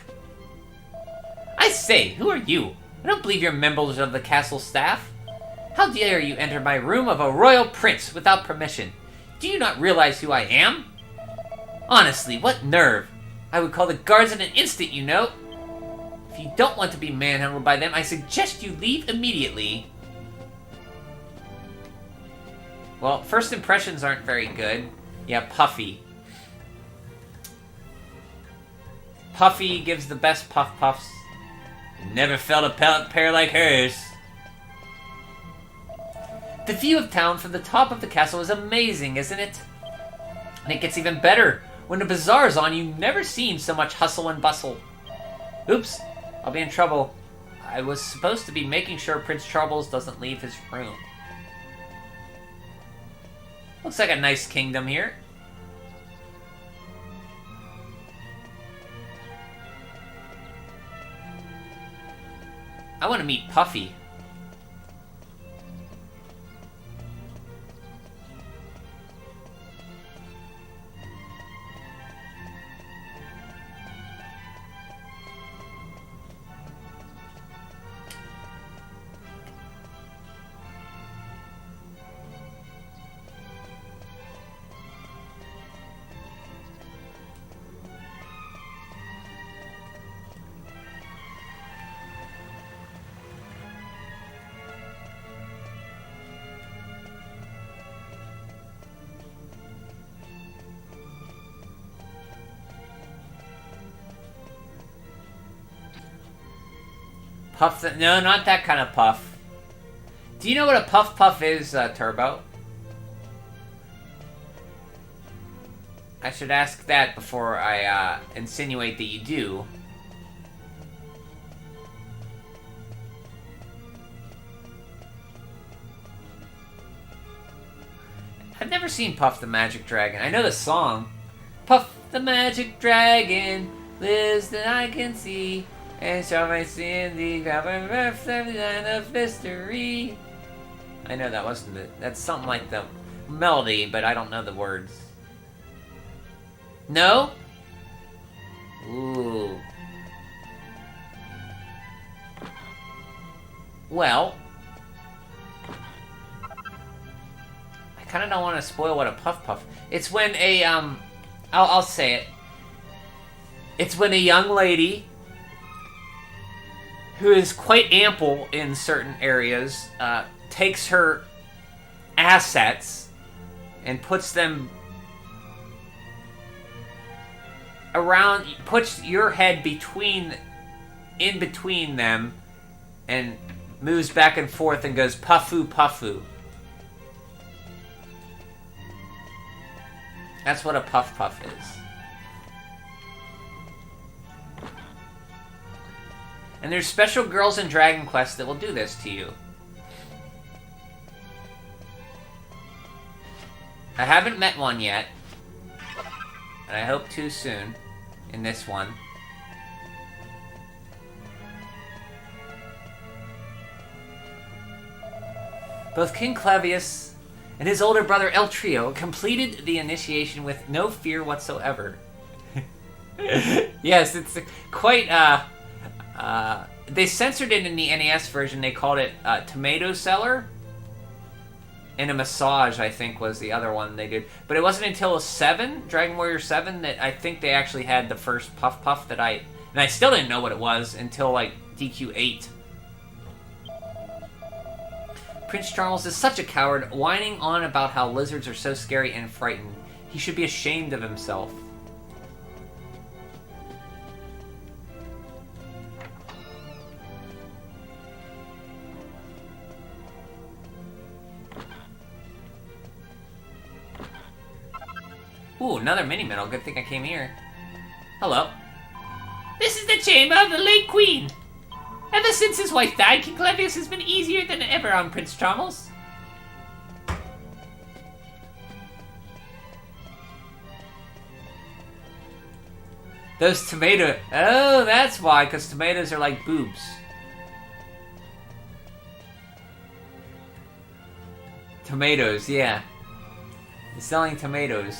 I say, who are you? I don't believe you're members of the castle staff. How dare you enter my room of a royal prince without permission? Do you not realize who I am? Honestly, what nerve! I would call the guards in an instant, you know. If you don't want to be manhandled by them, I suggest you leave immediately. Well, first impressions aren't very good. Yeah, Puffy. Puffy gives the best Puff Puffs. Never felt a pair like hers. The view of town from the top of the castle is amazing, isn't it? And it gets even better. When the bazaar's on, you've never seen so much hustle and bustle. Oops, I'll be in trouble. I was supposed to be making sure Prince Charmles doesn't leave his room. Looks like a nice kingdom here. I want to meet Puffy. Puff no, not that kind of puff. Do you know what a puff puff is, Turbo? I should ask that before I insinuate that you do. I've never seen Puff the Magic Dragon. I know the song. Puff the Magic Dragon lives that I can see. And shall I see in the land of mystery? I know that wasn't it. That's something like the melody, but I don't know the words. No? Ooh. Well, I kind of don't want to spoil what a puff puff. It's when a I'll say it. It's when a young lady who is quite ample in certain areas, takes her assets and puts them around, puts your head in between them, and moves back and forth and goes puffu puffu. That's what a puff puff is. And there's special girls in Dragon Quest that will do this to you. I haven't met one yet, and I hope to soon in this one. Both King Clavius and his older brother El Trio completed the initiation with no fear whatsoever. Yes, it's quite, they censored it in the NES version. They called it Tomato Cellar. And a massage, I think, was the other one they did. But it wasn't until 7, Dragon Warrior 7, that I think they actually had the first Puff Puff that I... And I still didn't know what it was until, like, DQ 8. Prince Charmles is such a coward, whining on about how lizards are so scary and frightened. He should be ashamed of himself. Ooh, another mini-medal. Good thing I came here. Hello. This is the chamber of the late queen. Ever since his wife died, King Clavius has been easier than ever on Prince Charmles. Those tomato... Oh, that's why, because tomatoes are like boobs. Tomatoes, yeah. He's selling tomatoes.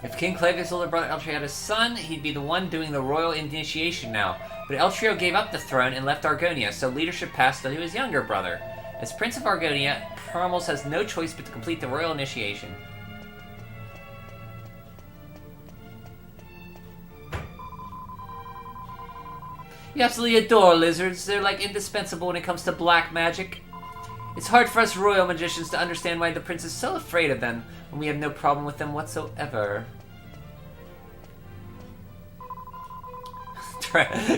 If King Clavius' older brother Eltrio had a son, he'd be the one doing the royal initiation now. But Eltrio gave up the throne and left Argonia, so leadership passed to his younger brother. As Prince of Argonia, Charmles has no choice but to complete the royal initiation. You absolutely adore lizards. They're like indispensable when it comes to black magic. It's hard for us royal magicians to understand why the prince is so afraid of them when we have no problem with them whatsoever.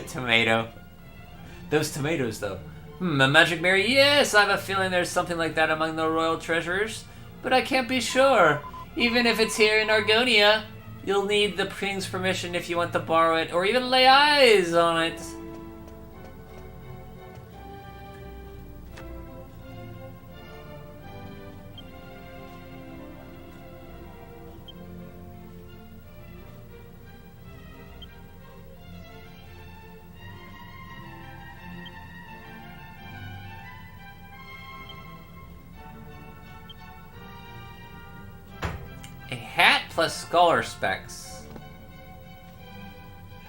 Tomato. Those tomatoes, though. A magic berry? Yes, I have a feeling there's something like that among the royal treasures. But I can't be sure. Even if it's here in Argonia, you'll need the king's permission if you want to borrow it, or even lay eyes on it. A hat plus scholar specs.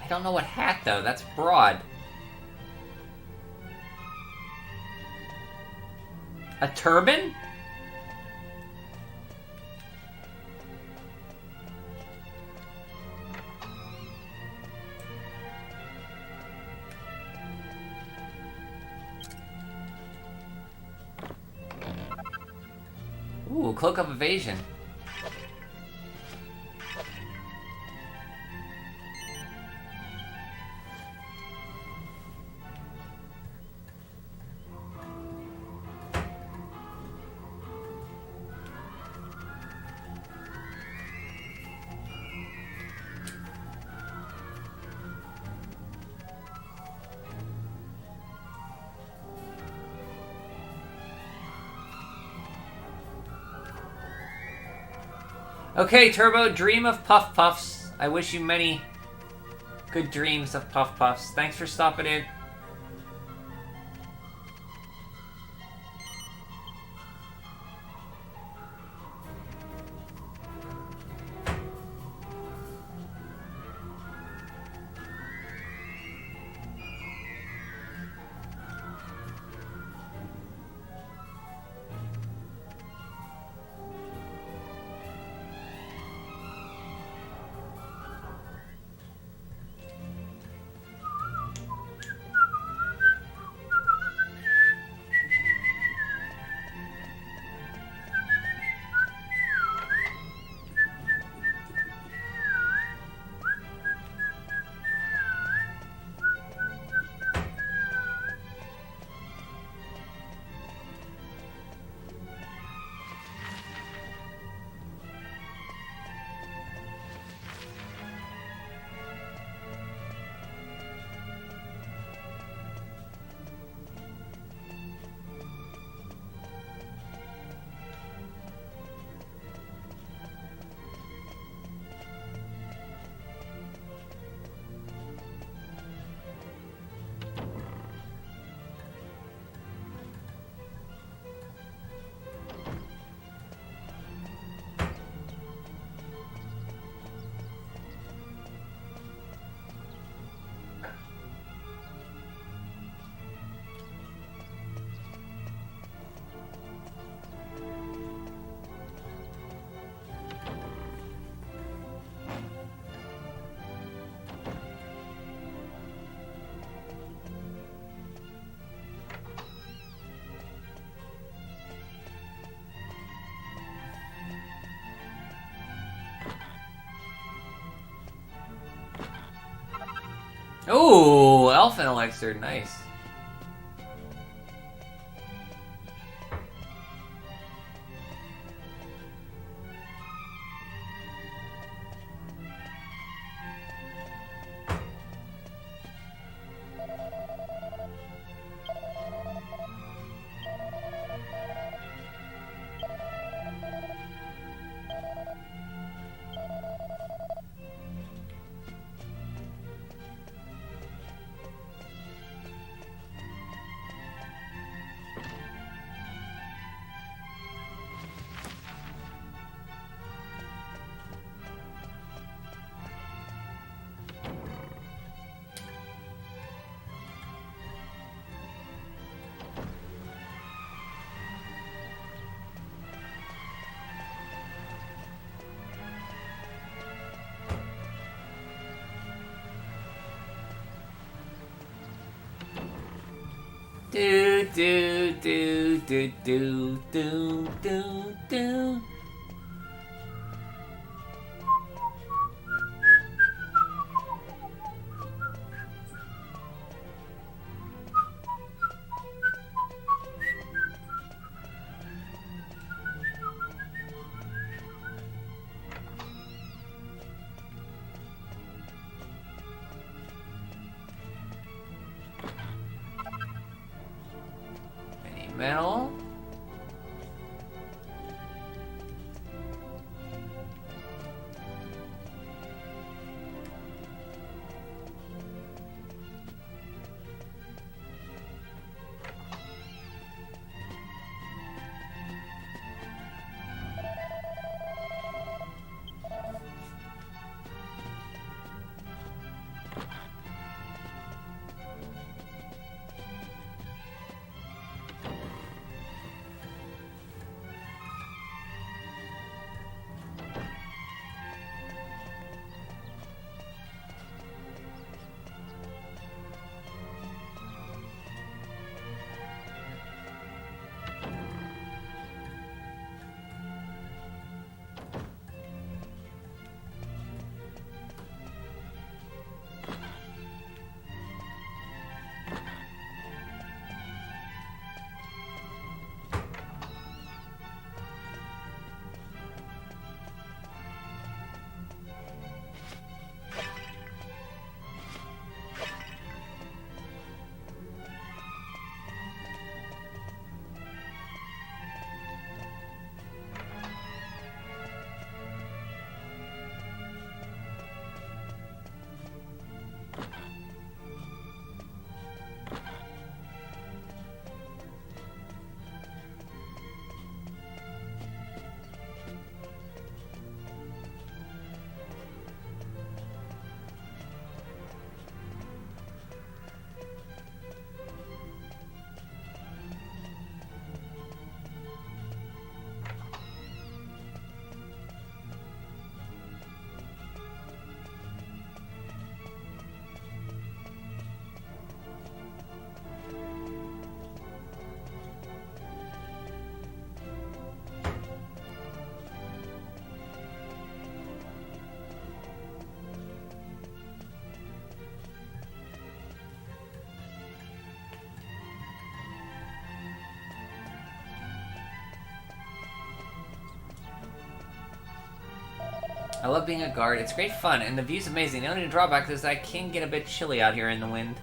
I don't know what hat, though. That's broad. A turban? Ooh, cloak of evasion. Okay, Turbo, dream of Puff Puffs. I wish you many good dreams of Puff Puffs. Thanks for stopping in. Ooh, elfin elixir, nice. Do do do do do do do do. Any metal? I love being a guard. It's great fun, and the view's amazing. The only drawback is that I can get a bit chilly out here in the wind.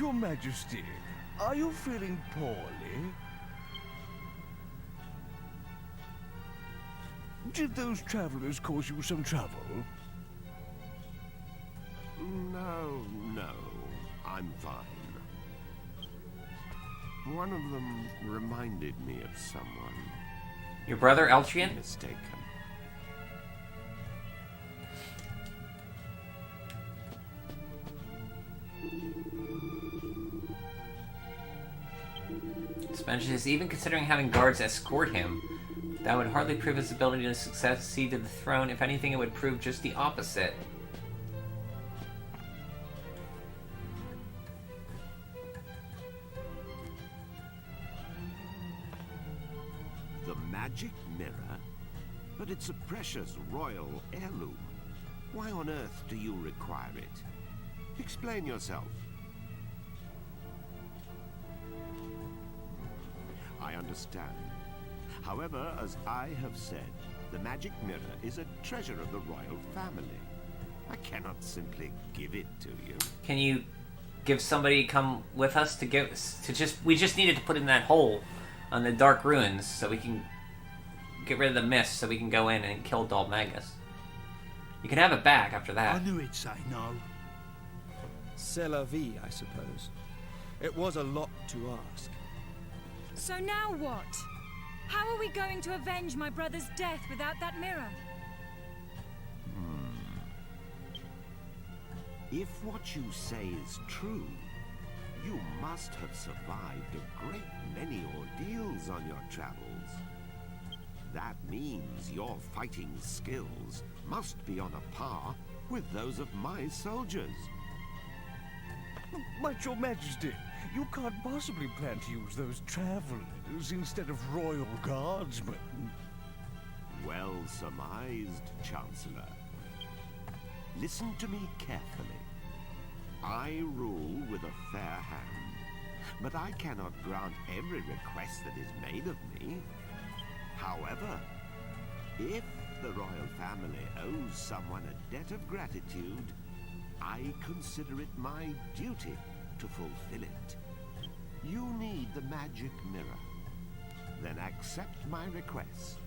Your Majesty, are you feeling poorly? Did those travelers cause you some trouble? No, I'm fine. One of them reminded me of someone. Your brother, Altrian? Mistaken. Spanish is even considering having guards escort him. That would hardly prove his ability to succeed to the throne. If anything, it would prove just the opposite. The magic mirror? But it's a precious royal heirloom. Why on earth do you require it? Explain yourself. I understand. However, as I have said, the magic mirror is a treasure of the royal family. I cannot simply give it to you. Can you give somebody come with us to we just needed to put in that hole on the dark ruins so we can get rid of the mist so we can go in and kill Dol-Magus. You can have it back after that. I knew he'd say no. C'est la vie, I suppose. It was a lot to ask. So now what? How are we going to avenge my brother's death without that mirror? If what you say is true, you must have survived a great many ordeals on your travels. That means your fighting skills must be on a par with those of my soldiers. But Your Majesty, you can't possibly plan to use those travelers instead of royal guardsmen. Well surmised, Chancellor. Listen to me carefully. I rule with a fair hand, but I cannot grant every request that is made of me. However, if the royal family owes someone a debt of gratitude, I consider it my duty to fulfill it. You need the magic mirror. Then accept my request.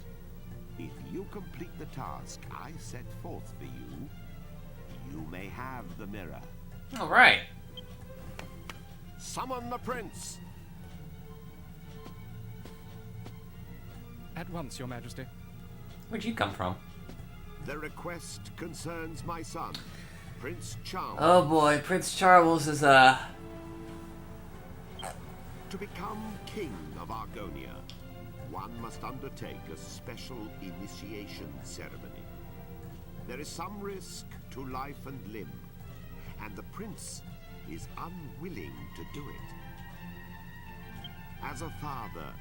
If you complete the task I set forth for you, you may have the mirror. All right. Summon the prince! At once, Your Majesty. Where'd you come from? The request concerns my son, Prince Charles. Oh boy, Prince Charmles is To become king of Argonia, one must undertake a special initiation ceremony. There is some risk to life and limb, and the prince is unwilling to do it. As a father,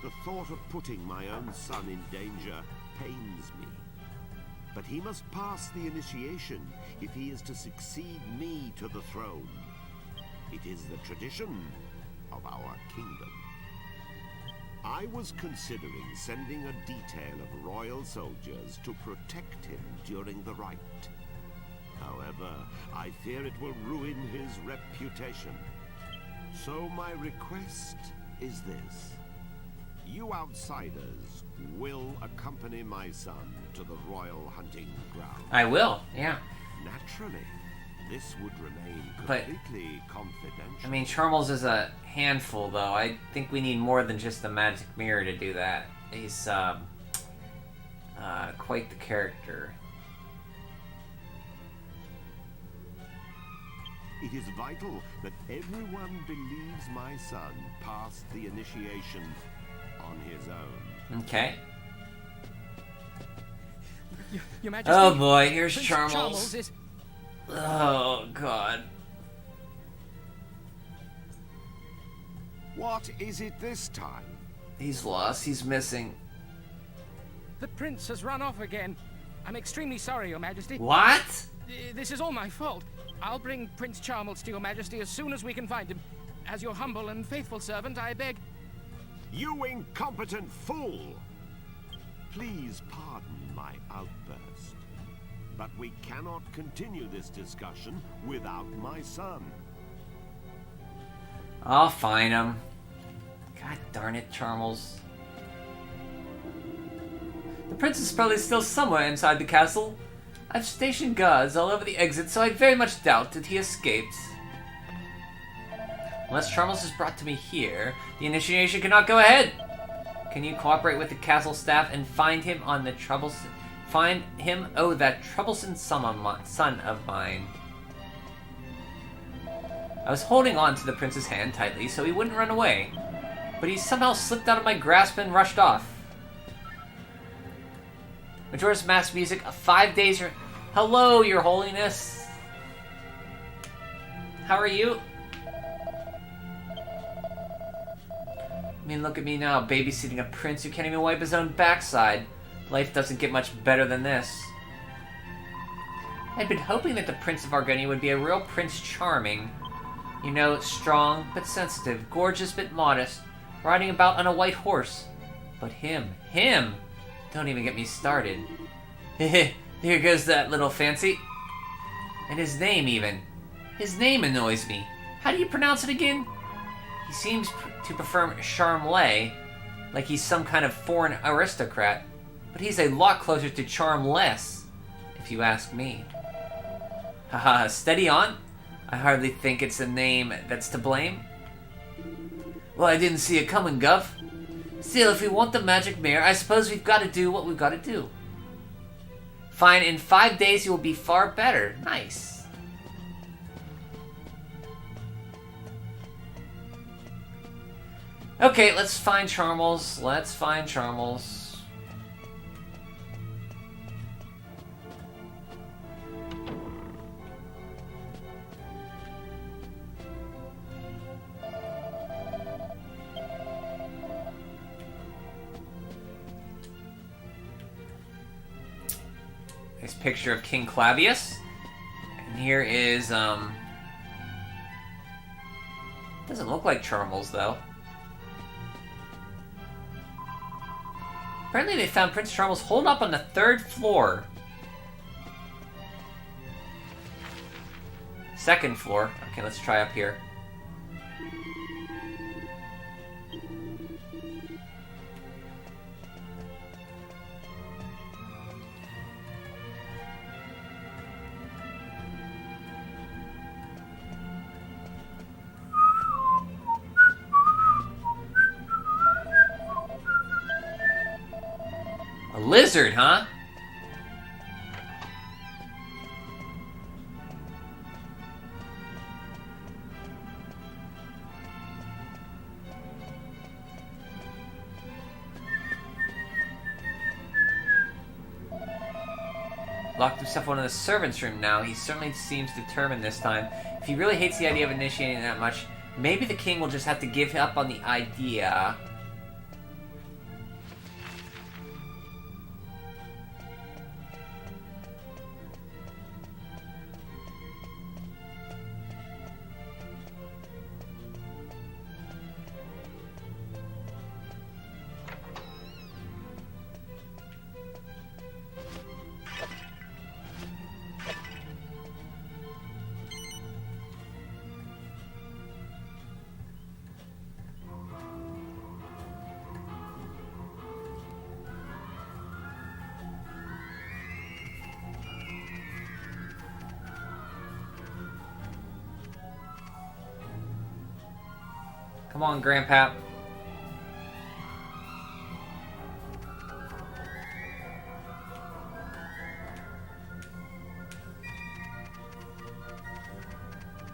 the thought of putting my own son in danger pains me. But he must pass the initiation if he is to succeed me to the throne. It is the tradition of our kingdom. I was considering sending a detail of royal soldiers to protect him during the rite. However, I fear it will ruin his reputation. So my request is this. You outsiders will accompany my son to the royal hunting ground. I will, yeah. Naturally, this would remain But- completely confidential. I mean, Charmles is a handful, though. I think we need more than just the magic mirror to do that. He's quite the character. It is vital that everyone believes my son passed the initiation on his own. Okay. Your Majesty. Oh boy, here's Prince Charmles. Charmles is... Oh god. What is it this time? He's lost. He's missing. The prince has run off again. I'm extremely sorry, Your Majesty. What? This is all my fault. I'll bring Prince Charmles to Your Majesty as soon as we can find him. As your humble and faithful servant, I beg... You incompetent fool! Please pardon my outburst, but we cannot continue this discussion without my son. I'll find him. God darn it, Charmles. The prince is probably still somewhere inside the castle. I've stationed guards all over the exit, so I very much doubt that he escapes. Unless Charmles is brought to me here, the initiation cannot go ahead. Can you cooperate with the castle staff and find him on the that troublesome son of mine? I was holding on to the prince's hand tightly so he wouldn't run away, but he somehow slipped out of my grasp and rushed off. Majora's Mask music, 5 days. Hello, Your Holiness. How are you? I mean, look at me now, babysitting a prince who can't even wipe his own backside. Life doesn't get much better than this. I'd been hoping that the Prince of Argonia would be a real Prince Charming. You know, strong but sensitive, gorgeous but modest, riding about on a white horse. But him! Don't even get me started. Here goes that little fancy. And his name, even. His name annoys me. How do you pronounce it again? He seems to prefer Charmles, like he's some kind of foreign aristocrat. But he's a lot closer to Charmless, if you ask me. Haha, steady on. I hardly think it's a name that's to blame. Well, I didn't see it coming, Gov. Still, if we want the magic mirror, I suppose we've got to do what we've got to do. Fine, in 5 days you will be far better. Nice. Okay, let's find Charmles. Nice picture of King Clavius. And here is, doesn't look like Charmles, though. Apparently they found Prince Charmles holed up on the 3rd floor. 2nd floor. Okay, let's try up here. A lizard, huh? Locked himself in one of the servants' room now. He certainly seems determined this time. If he really hates the idea of initiating that much, maybe the king will just have to give up on the idea. Come on, Grandpap.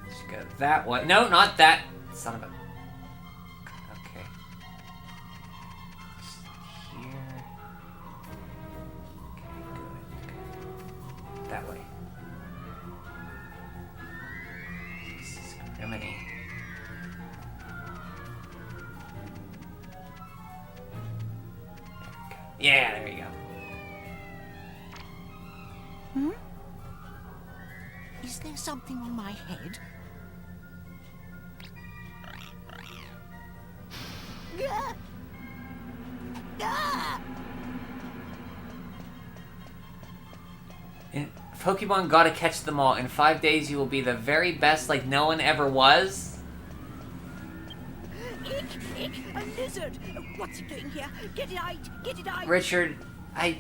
Let's go that way. No, not that. Son of a... Okay. Just here. Okay, good. That way. Jesus, criminy. Yeah, there you go. Hmm? Is there something on my head? Gah! Gah! In Pokemon gotta catch them all. In 5 days you will be the very best like no one ever was. lizard! What's he doing here? Get it out! Get it out! Richard, I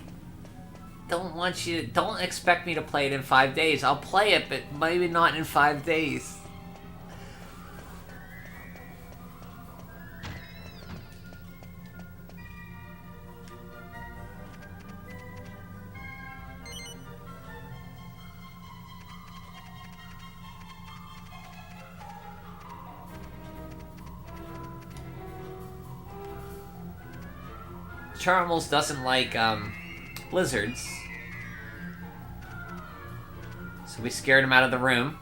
don't want you to... Don't expect me to play it in 5 days. I'll play it, but maybe not in 5 days. Charmles doesn't like, lizards. So we scared him out of the room.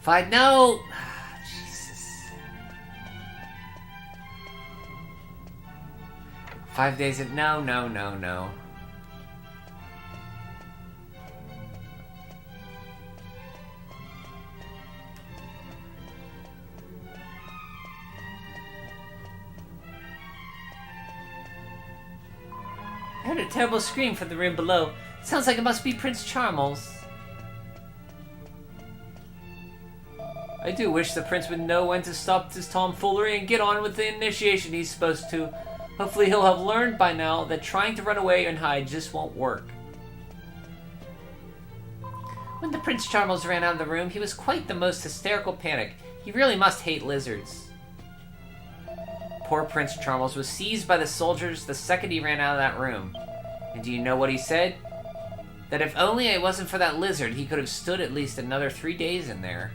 If I know... Jesus. 5 days of... No. I heard a terrible scream from the room below. It sounds like it must be Prince Charmles. I do wish the prince would know when to stop this tomfoolery and get on with the initiation he's supposed to. Hopefully he'll have learned by now that trying to run away and hide just won't work. When the Prince Charmles ran out of the room, he was quite the most hysterical panic. He really must hate lizards. Poor Prince Charmles was seized by the soldiers the second he ran out of that room. And do you know what he said? That if only it wasn't for that lizard, he could have stood at least another 3 days in there.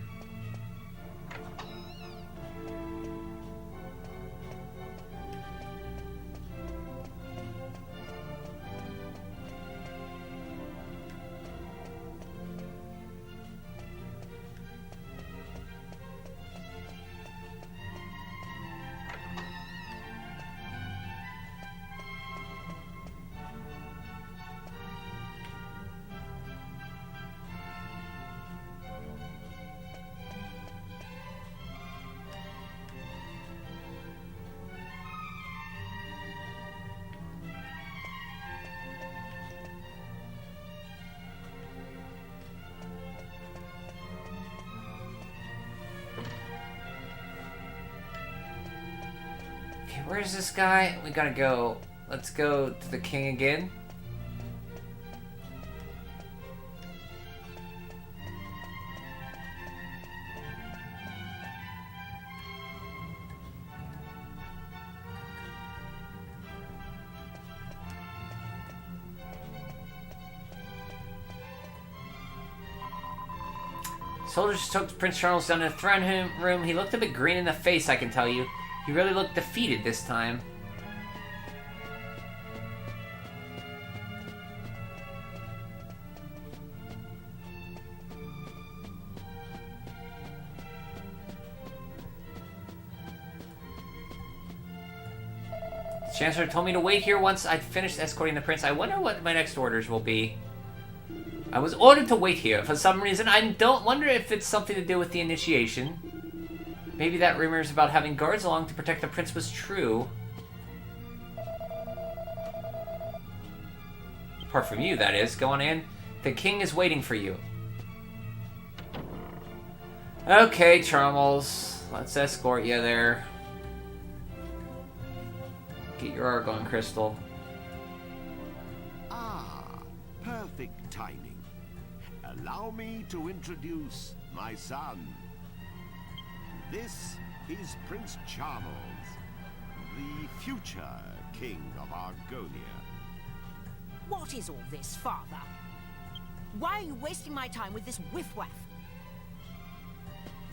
Okay, where's this guy? We gotta go. Let's go to the king again. Soldiers took Prince Charmles down to the throne room. He looked a bit green in the face, I can tell you. He really looked defeated this time. The Chancellor told me to wait here once I'd finished escorting the prince. I wonder what my next orders will be. I was ordered to wait here. For some reason, I don't wonder if it's something to do with the initiation. Maybe that rumors about having guards along to protect the prince was true. Apart from you, that is. Go on in. The king is waiting for you. Okay, Charmles. Let's escort you there. Get your Argon crystal. Ah, perfect timing. Allow me to introduce my son. This is Prince Charmles, the future king of Argonia. What is all this, father? Why are you wasting my time with this whiff-waff?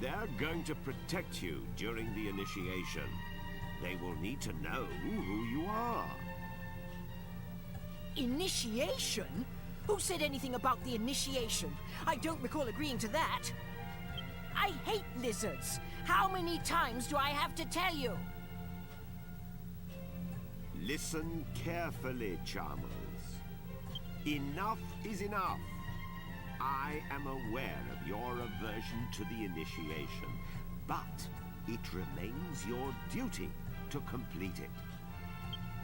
They're going to protect you during the initiation. They will need to know who you are. Initiation? Who said anything about the initiation? I don't recall agreeing to that. I hate lizards. How many times do I have to tell you? Listen carefully, Charmles. Enough is enough. I am aware of your aversion to the initiation, but it remains your duty to complete it.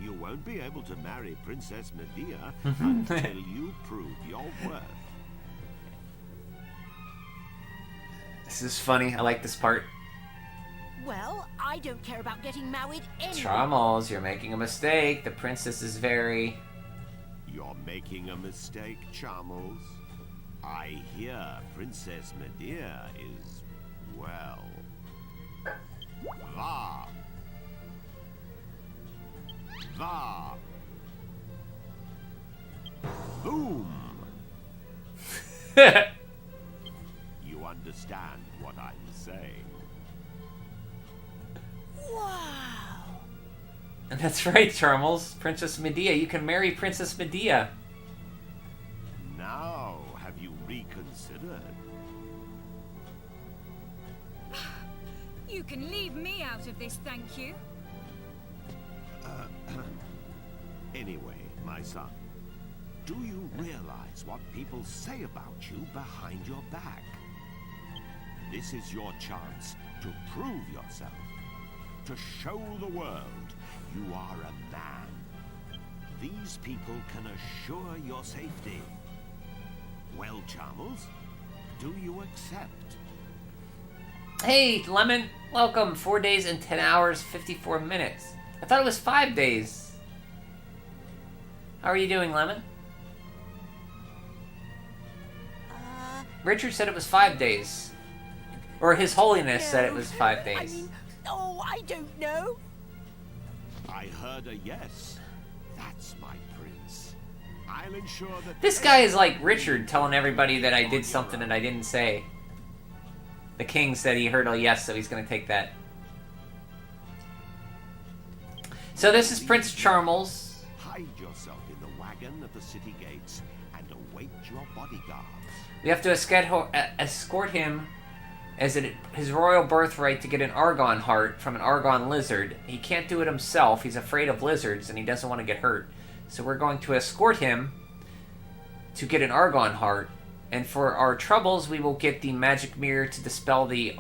You won't be able to marry Princess Medea until you prove your worth. This is funny. I like this part. Well, I don't care about getting married anyway. Charmles, you're making a mistake. The princess is very... You're making a mistake, Charmles. I hear Princess Medea is, well... Va. Boom! You understand what I'm saying. Wow! And that's right, Charmles. Princess Medea. You can marry Princess Medea. Now, have you reconsidered? You can leave me out of this, thank you. Anyway, my son, do you realize what people say about you behind your back? This is your chance to prove yourself, to show the world you are a man. These people can assure your safety. Well, Charmles, do you accept? Hey, Lemon. Welcome. 4 days and 10 hours, 54 minutes. I thought it was 5 days. How are you doing, Lemon? Richard said it was 5 days. Or His Holiness said it was 5 days. I mean, I don't know. I heard a yes. That's my prince. I'll ensure that... This guy is like Richard telling everybody that I did something that I didn't say. The king said he heard a yes, so he's going to take that. So this is Prince Charmles. Hide yourself in the wagon at the city gates and await your bodyguards. We have to escort him as his royal birthright to get an Argon heart from an Argon lizard. He can't do it himself. He's afraid of lizards and he doesn't want to get hurt. So we're going to escort him to get an Argon heart. And for our troubles, we will get the magic mirror to dispel the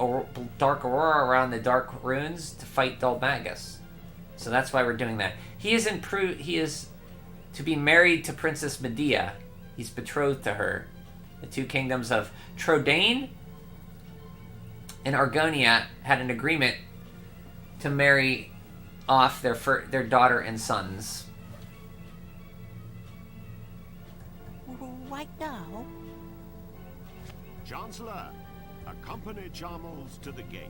dark aurora around the dark runes to fight Dulmagus. So that's why we're doing that. He is to be married to Princess Medea. He's betrothed to her. The two kingdoms of Trodain and Argonia had an agreement to marry off their daughter and sons. Right now? Chancellor, accompany Charmles to the gate.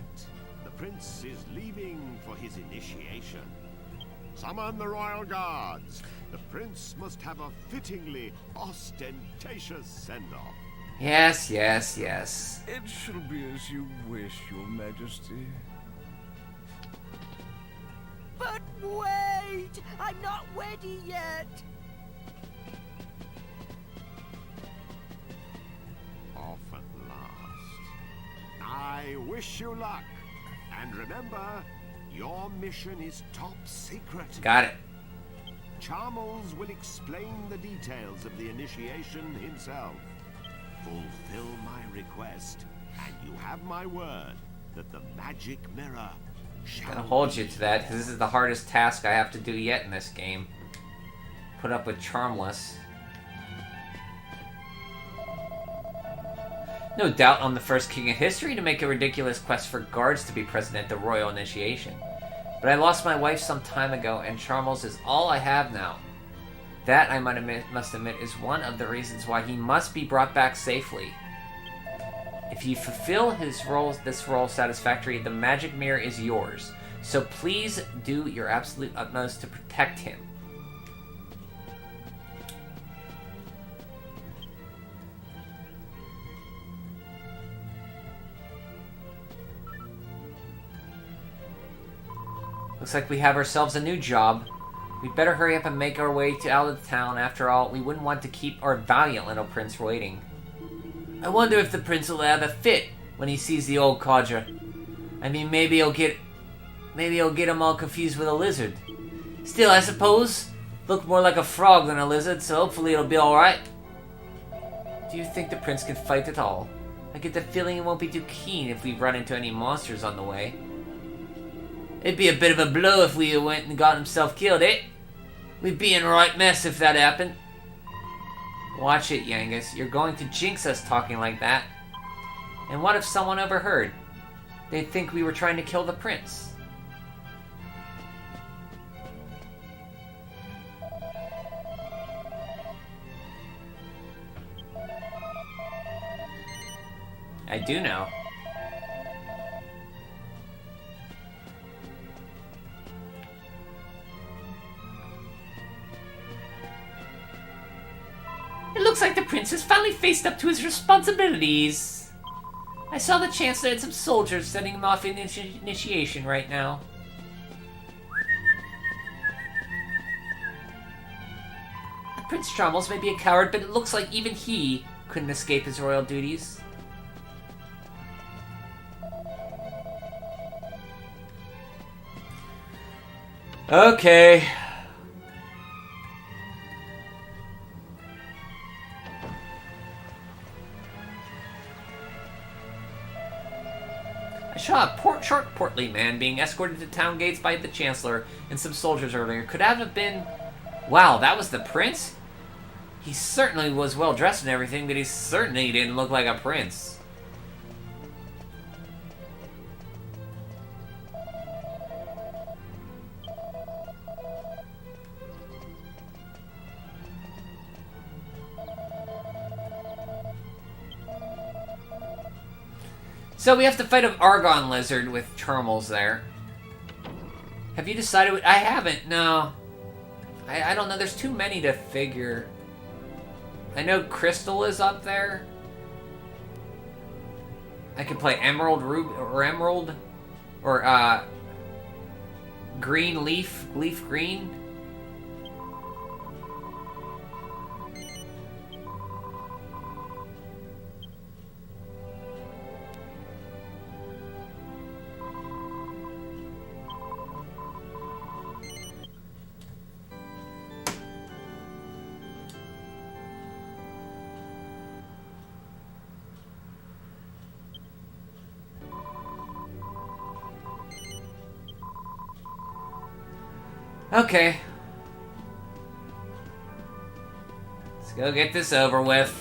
The prince is leaving for his initiation. Summon the royal guards. The prince must have a fittingly ostentatious send-off. Yes, yes, yes. It shall be as you wish, Your Majesty. But wait! I'm not ready yet! Off at last. I wish you luck. And remember, your mission is top secret. Got it. Charmles will explain the details of the initiation himself. Fulfill my request, and you have my word that the magic mirror shall... I'm gonna hold you to that, because this is the hardest task I have to do yet in this game. Put up with Charmless. No doubt I'm the first king in history to make a ridiculous quest for guards to be present at the royal initiation. But I lost my wife some time ago, and Charmles is all I have now. That, I must admit, is one of the reasons why he must be brought back safely. If you fulfill this role satisfactorily, the magic mirror is yours. So please do your absolute utmost to protect him. Looks like we have ourselves a new job. We'd better hurry up and make our way out of the town. After all, we wouldn't want to keep our valiant little prince waiting. I wonder if the prince will have a fit when he sees the old codger. I mean, maybe he'll get him all confused with a lizard. Still, I suppose, look more like a frog than a lizard, so hopefully it'll be alright. Do you think the prince can fight at all? I get the feeling he won't be too keen if we run into any monsters on the way. It'd be a bit of a blow if we went and got himself killed, eh? We'd be in a right mess if that happened. Watch it, Yangus. You're going to jinx us talking like that. And what if someone overheard? They'd think we were trying to kill the prince. I do know. It looks like the prince has finally faced up to his responsibilities. I saw the Chancellor and some soldiers sending him off in initiation right now. Prince Charmles may be a coward, but it looks like even he couldn't escape his royal duties. Okay. I saw a short, portly man being escorted to town gates by the Chancellor and some soldiers earlier. Could that have been... Wow, that was the prince? He certainly was well dressed and everything, but he certainly didn't look like a prince. So we have to fight an Argon lizard with Charmles there. Have you decided? I haven't, no. I don't know, there's too many to figure. I know Crystal is up there. I could play Emerald, or Green Leaf Green. Okay. Let's go get this over with.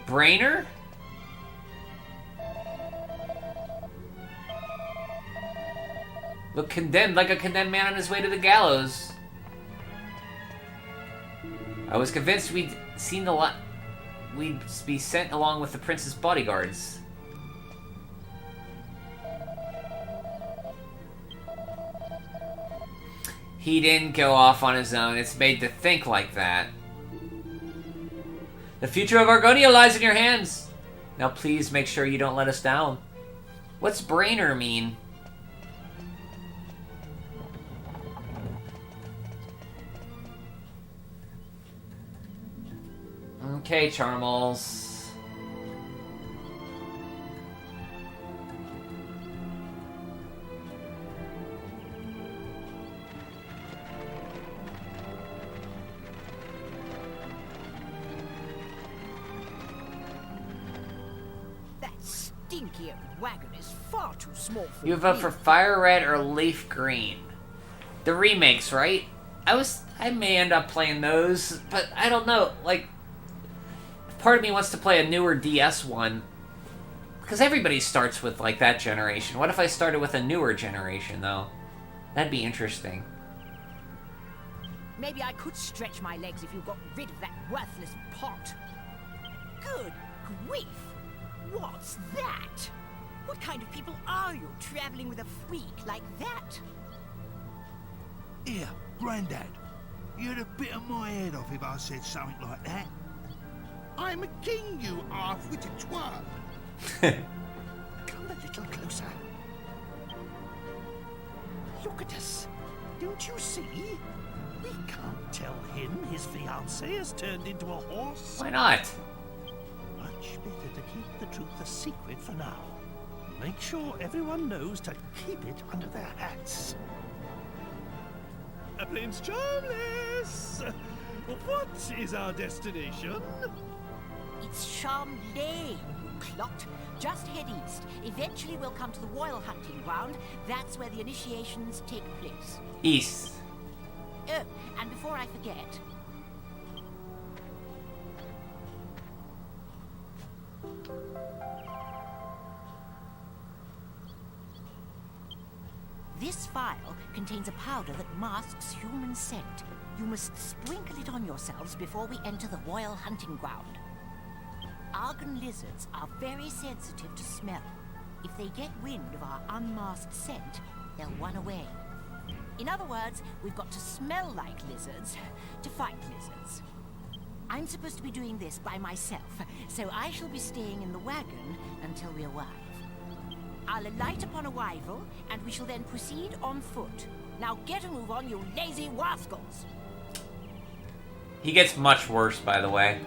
Brainer? Look condemned, like a condemned man on his way to the gallows. I was convinced we'd be sent along with the prince's bodyguards. He didn't go off on his own. It's made to think like that. The future of Argonia lies in your hands. Now please make sure you don't let us down. What's brainer mean? Okay, Charmles. That stinky old wagon is far too small for You have up for Fire Red or Leaf Green. The remakes, right? I may end up playing those, but I don't know, like... Part of me wants to play a newer DS one. Because everybody starts with, like, that generation. What if I started with a newer generation, though? That'd be interesting. Maybe I could stretch my legs if you got rid of that worthless pot. Good grief! What's that? What kind of people are you, traveling with a freak like that? Here, Grandad. You'd have bitten my head off if I said something like that. I'm a king, you half-witted twat. Come a little closer. Look at us. Don't you see? We can't tell him his fiancée has turned into a horse. Why not? Much better to keep the truth a secret for now. make sure everyone knows to keep it under their hats. Prince Charmles! What is our destination? It's Charmles, you clot. Just head east. Eventually we'll come to the royal hunting ground. That's where the initiations take place. East. Oh, and before I forget... This vial contains a powder that masks human scent. You must sprinkle it on yourselves before we enter the royal hunting ground. Argon lizards are very sensitive to smell. If they get wind of our unmasked scent, they'll run away. In other words, we've got to smell like lizards to fight lizards. I'm supposed to be doing this by myself, so I shall be staying in the wagon until we arrive. I'll alight upon arrival, and we shall then proceed on foot. Now get a move on, you lazy rascals! He gets much worse, by the way.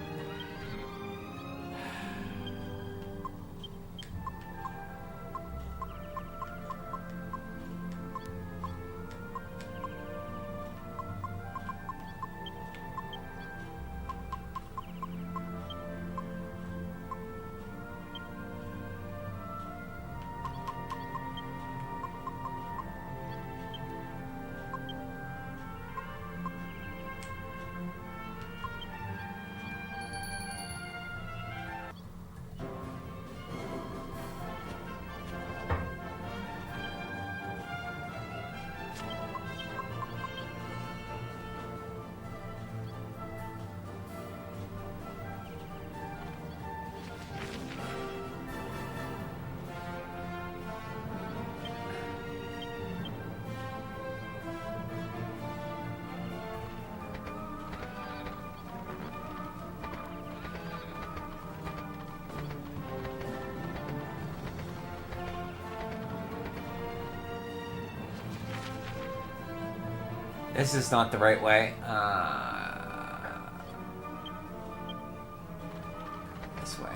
This is not the right way. This way.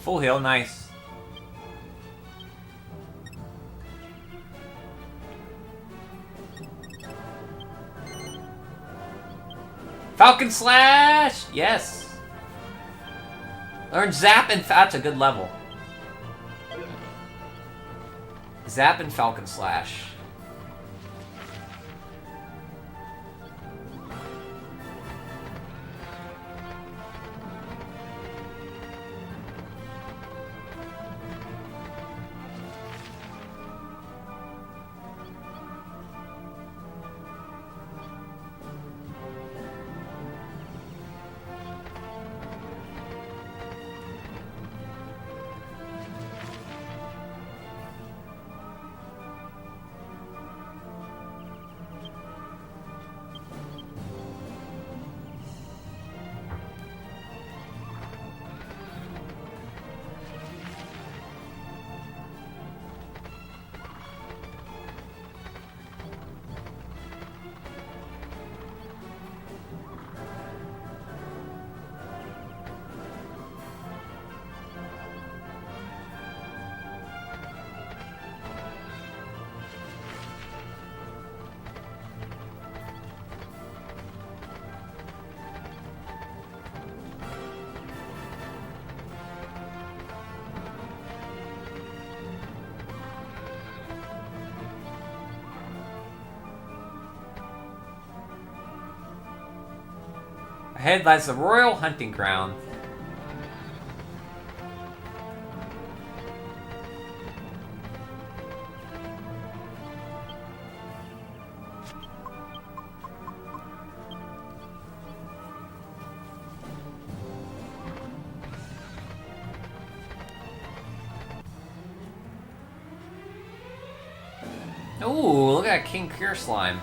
Full heal, nice. Falcon Slash! Yes! Learn Zap and... That's a good level. Zap and Falcon Slash. Ahead lies the Royal Hunting Ground. Ooh, look at that King Cure slime.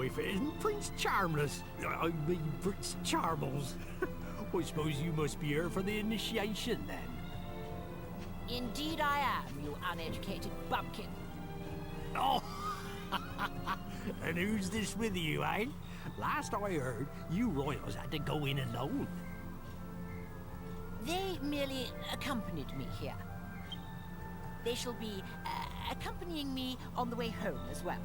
If it isn't Prince Charmles, I mean Prince Charmles. I suppose you must be here for the initiation then. Indeed I am, you uneducated bumpkin. Oh, and who's this with you, eh? Last I heard, you royals had to go in alone. They merely accompanied me here. They shall be accompanying me on the way home as well.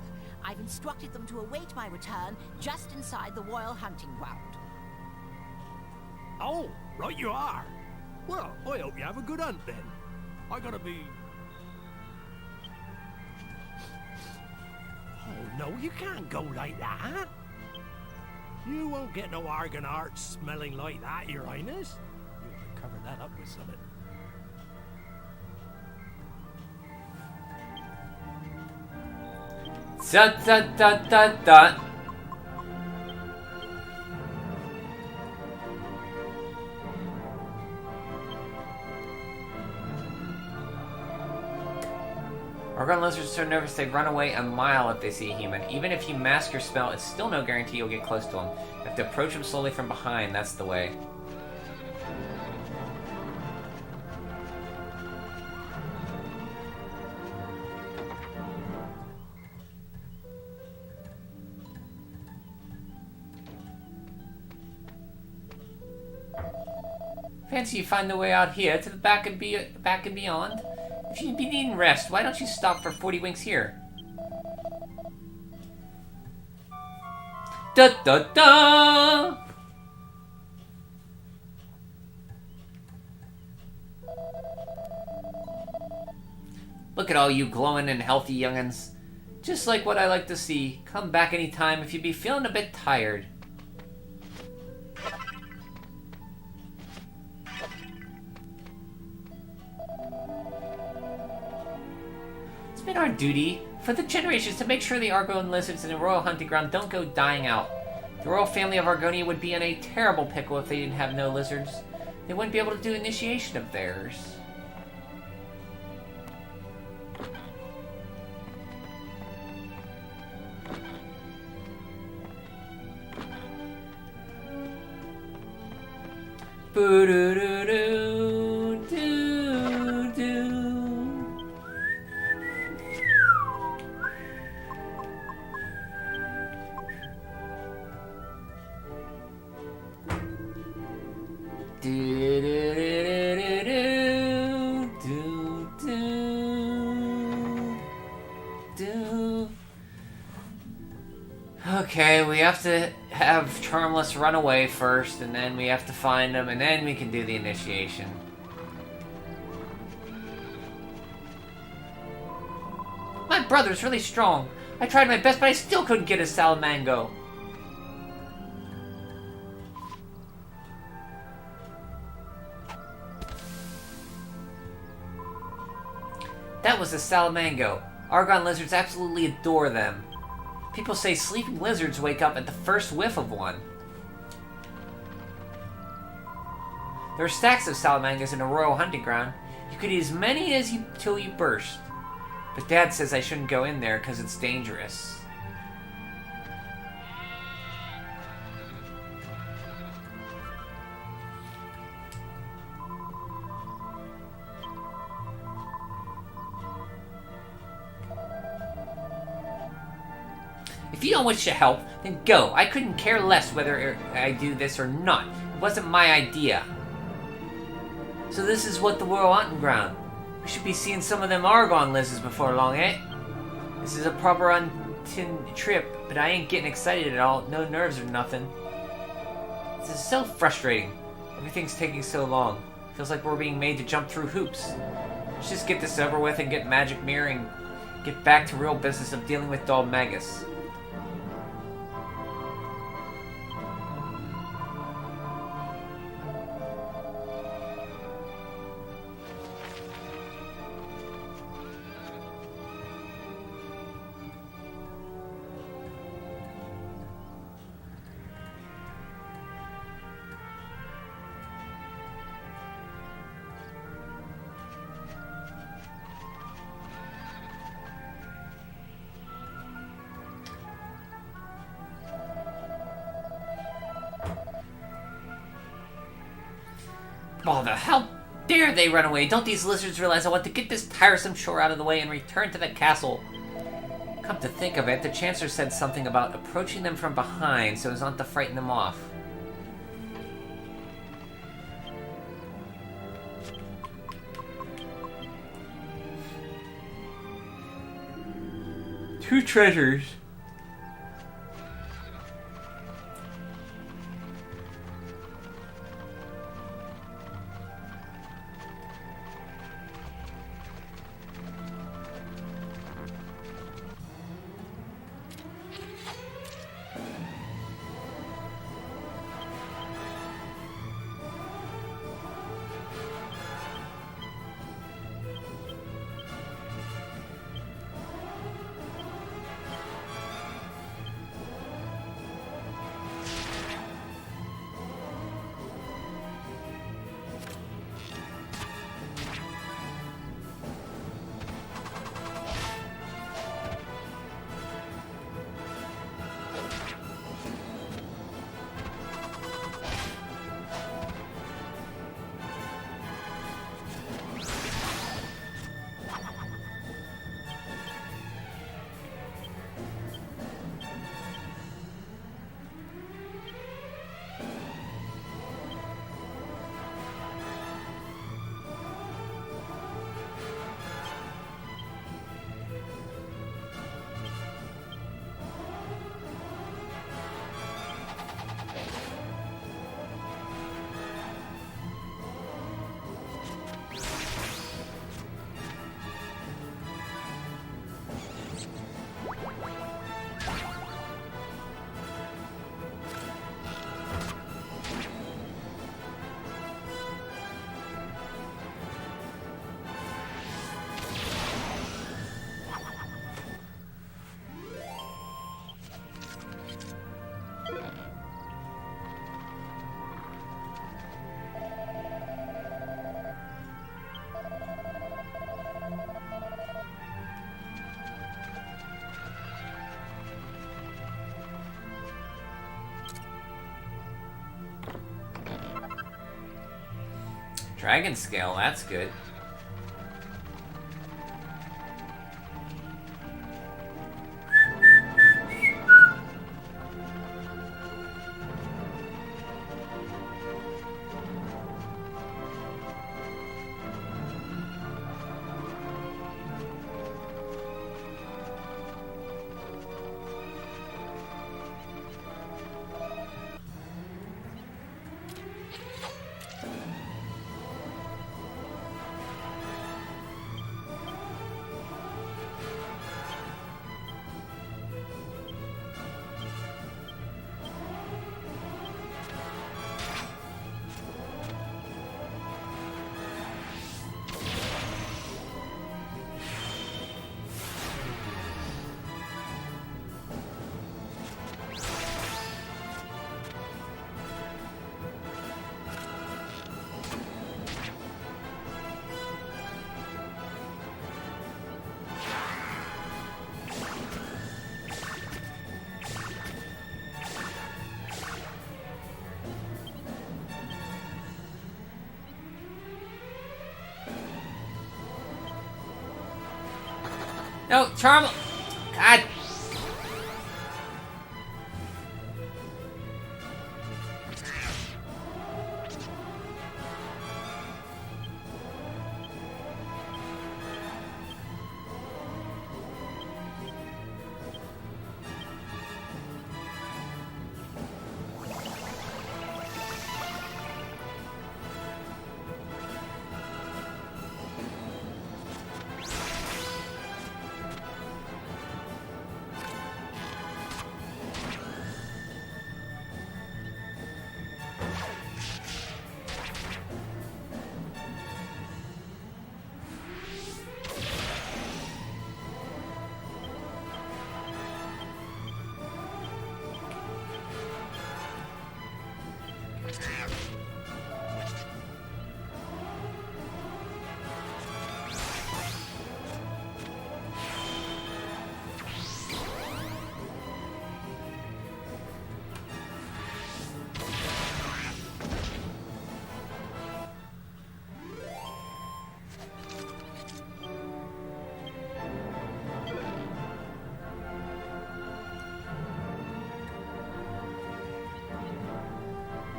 I've instructed them to await my return just inside the royal hunting ground. Oh, right you are. Well, I hope you have a good hunt then. I gotta be... Oh, no, you can't go like that. You won't get no Argon art smelling like that, Your Highness. You ought to cover that up with something. Dot dot dot dot dot. Argon lizards are so nervous they run away a mile if they see a human. Even if you mask your spell, it's still no guarantee you'll get close to them. You have to approach them slowly from behind, that's the way. Fancy you find the way out here to the back and beyond? If you'd be needing rest, why don't you stop for 40 winks here? Da da da! Look at all you glowing and healthy young'uns. Just like what I like to see. Come back anytime if you'd be feeling a bit tired. It's been our duty for the generations to make sure the Argon lizards in the royal hunting ground don't go dying out. The royal family of Argonia would be in a terrible pickle if they didn't have no lizards. They wouldn't be able to do initiation of theirs. Boo-doo-doo-doo, doo-doo. Okay, we have to have Charmles run away first, and then we have to find him, and then we can do the initiation. My brother's really strong. I tried my best, but I still couldn't get a Salamango. That was a Salamango. Argon lizards absolutely adore them. People say sleeping lizards wake up at the first whiff of one. There are stacks of Salamangas in a royal hunting ground. You could eat as many as till you burst. But Dad says I shouldn't go in there because it's dangerous. If you don't wish to help, then go. I couldn't care less whether I do this or not. It wasn't my idea. So this is what the Royal Hunting Ground. We should be seeing some of them Argon lizards before long, eh? This is a proper trip, but I ain't getting excited at all. No nerves or nothing. This is so frustrating. Everything's taking so long. Feels like we're being made to jump through hoops. Let's just get this over with and get Magic Mirror and get back to real business of dealing with Dol Magus. Bother, how dare they run away? Don't these lizards realize I want to get this tiresome chore out of the way and return to the castle? Come to think of it, the Chancellor said something about approaching them from behind so as not to frighten them off. Two treasures. Dragon scale, that's good. No, Charmles! God!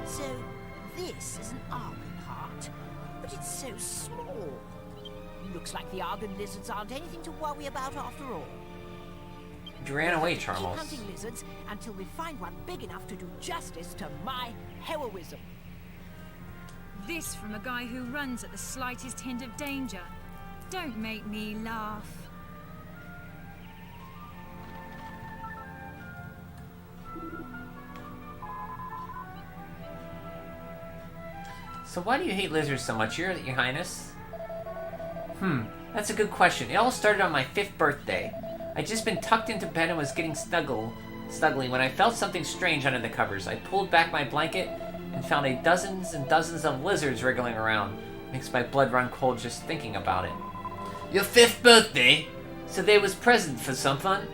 So, this is an Argon heart, but it's so small. Looks like the Argon lizards aren't anything to worry about after all. You ran away, Keep Charmles. hunting lizards until we find one big enough to do justice to my heroism. This from a guy who runs at the slightest hint of danger. Don't make me laugh. So why do you hate lizards so much, Your Highness? That's a good question. It all started on my 5th birthday. I'd just been tucked into bed and was getting snuggly when I felt something strange under the covers. I pulled back my blanket and found dozens and dozens of lizards wriggling around. Makes my blood run cold just thinking about it. Your 5th birthday? So they was present for some fun?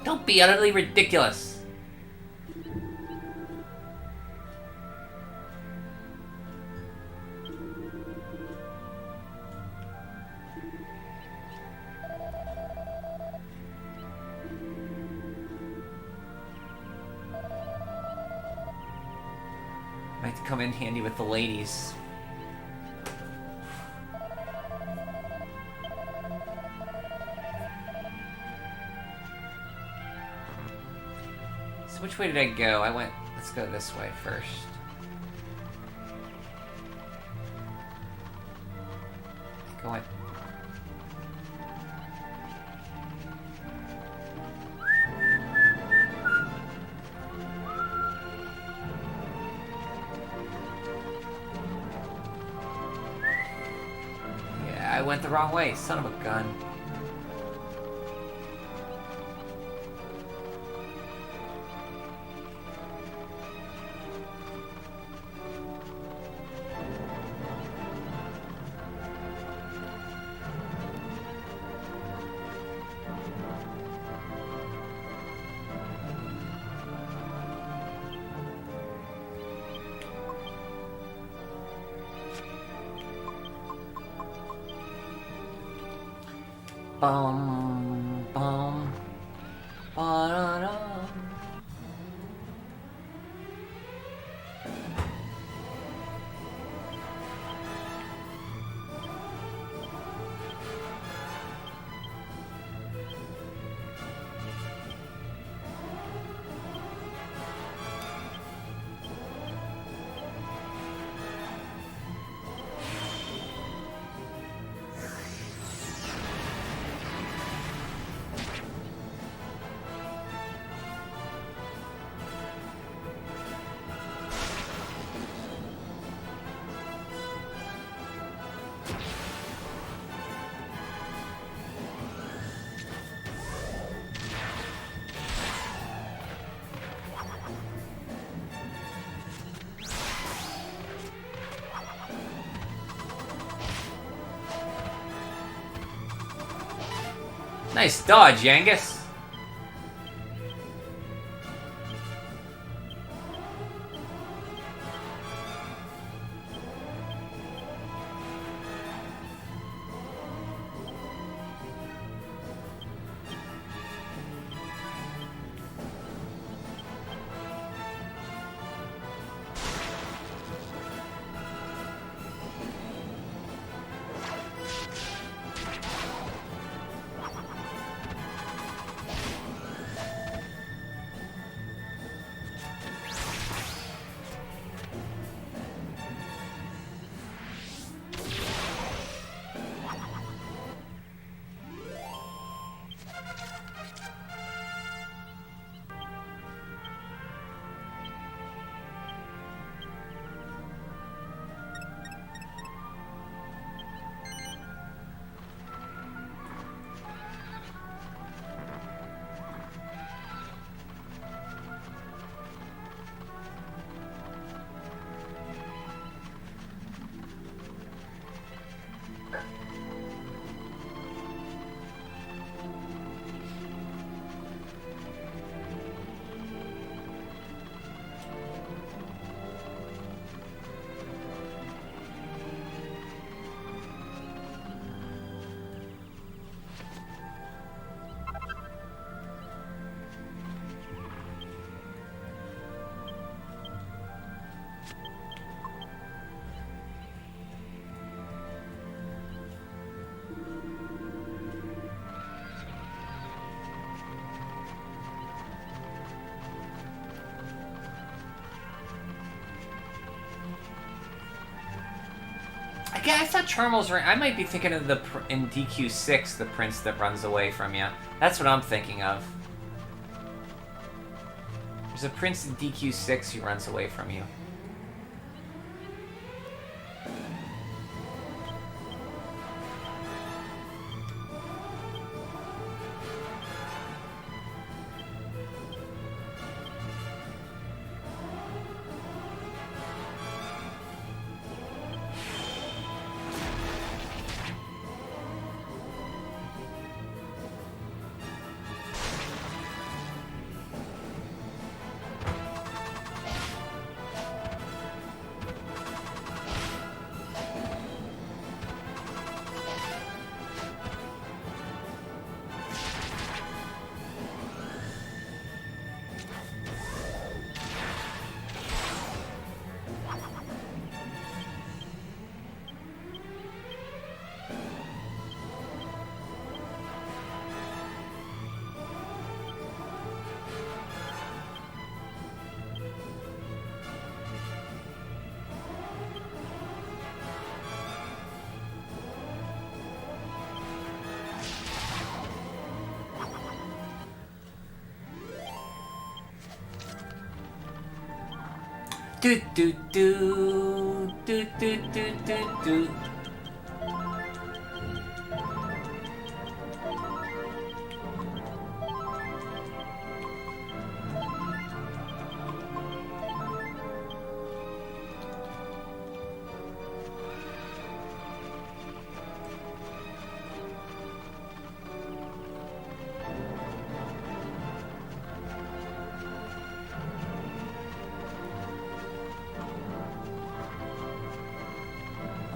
Don't be utterly ridiculous. Might come in handy with the ladies. So which way did I go? Let's go this way first. Going. I went the wrong way, son of a gun. Bum, bum, ba-da-da. Nice dodge, Yangus. Yeah, I thought Charmles ran. I might be thinking of in DQ6, the prince that runs away from you. That's what I'm thinking of. There's a prince in DQ6 who runs away from you. Do do do do do do do do.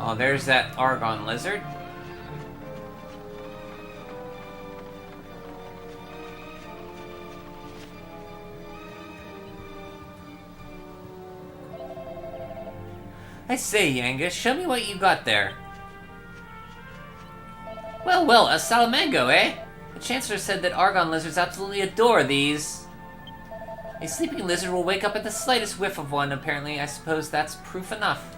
Oh, there's that Argon lizard. I say, Yangus, show me what you got there. Well, well, a salamango, eh? The Chancellor said that Argon lizards absolutely adore these. A sleeping lizard will wake up at the slightest whiff of one, apparently. I suppose that's proof enough.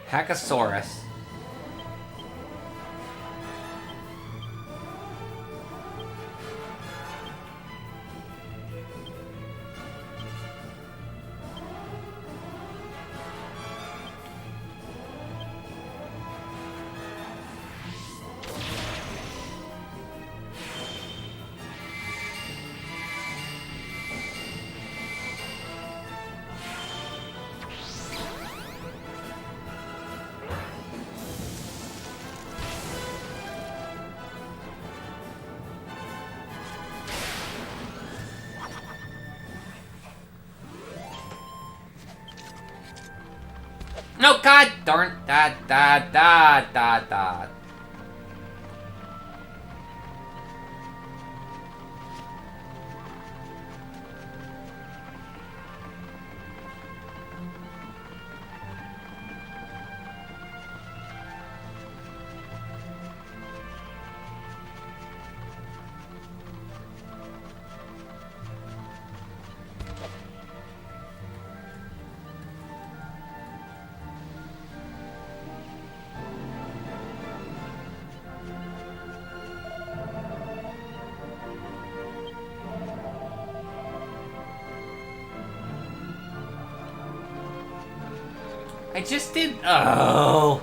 Hackosaurus. No, god darn, da. I just did. Oh.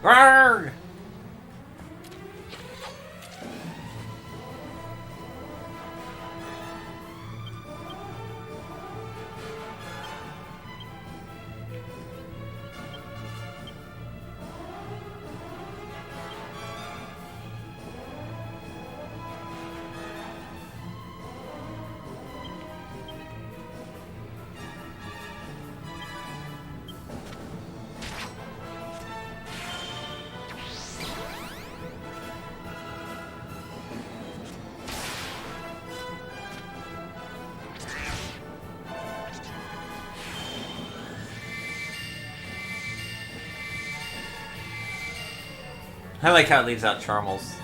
Arrgh! I like how it leaves out Charmles.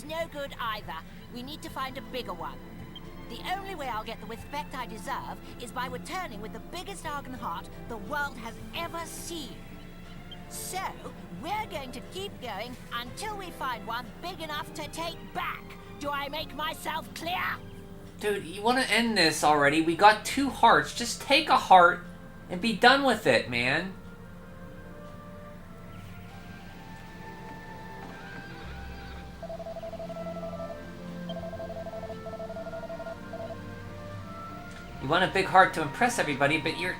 no good either. We need to find a bigger one. The only way I'll get the respect I deserve is by returning with the biggest Argon heart the world has ever seen. So, we're going to keep going until we find one big enough to take back. Do I make myself clear? Dude, you want to end this already? We got 2 hearts. Just take a heart and be done with it, man. You want a big heart to impress everybody, but you're...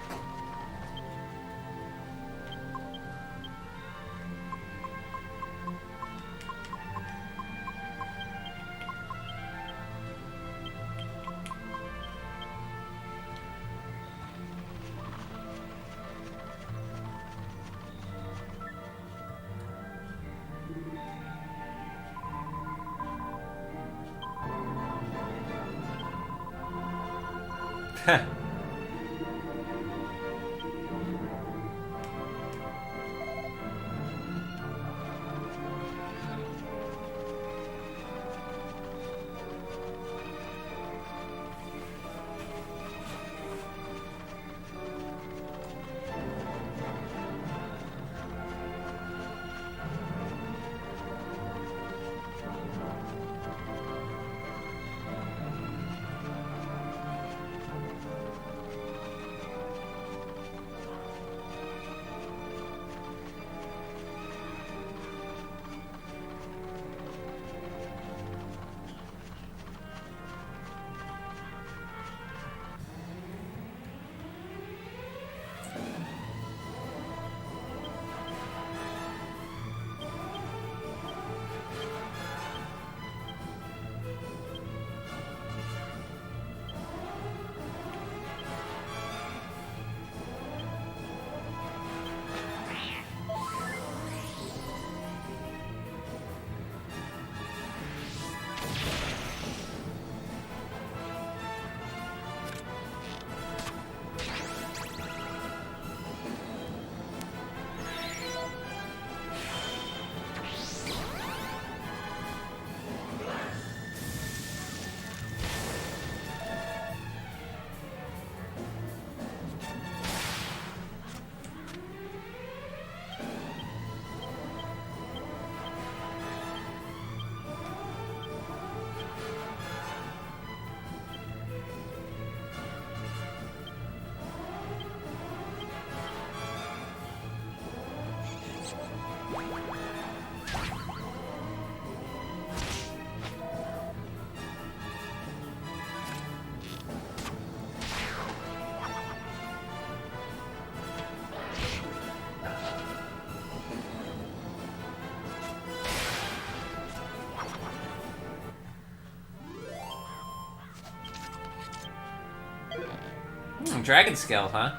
Dragon scale, huh?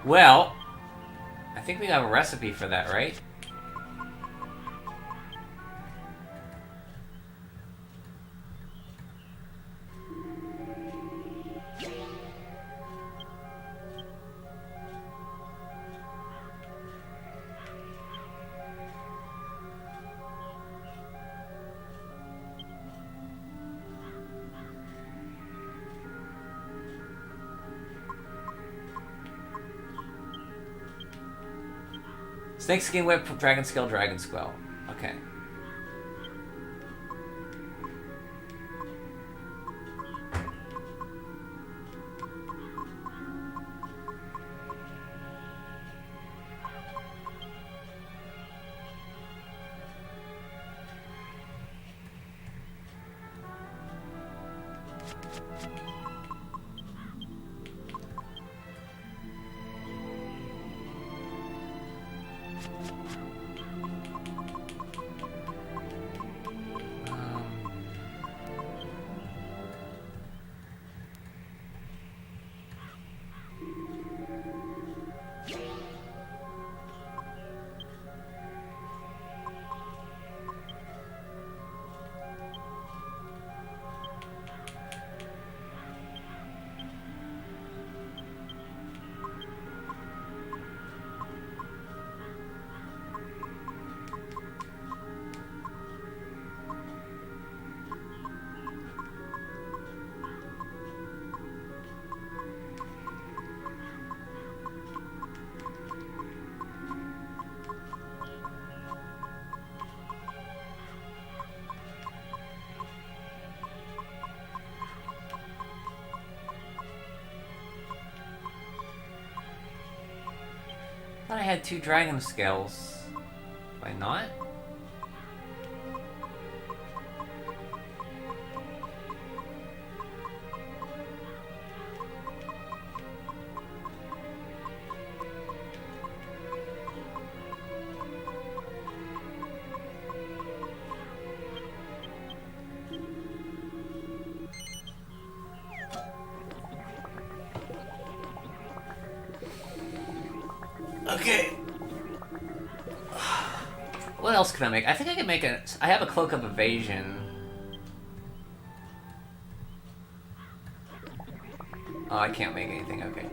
Well, I think we have a recipe for that, right? Snakeskin whip, dragon scale, dragon squell. Okay. thought I had 2 dragon scales. Do I not? Okay. What else can I make? I think I can make a... I have a Cloak of Evasion. Oh, I can't make anything, okay.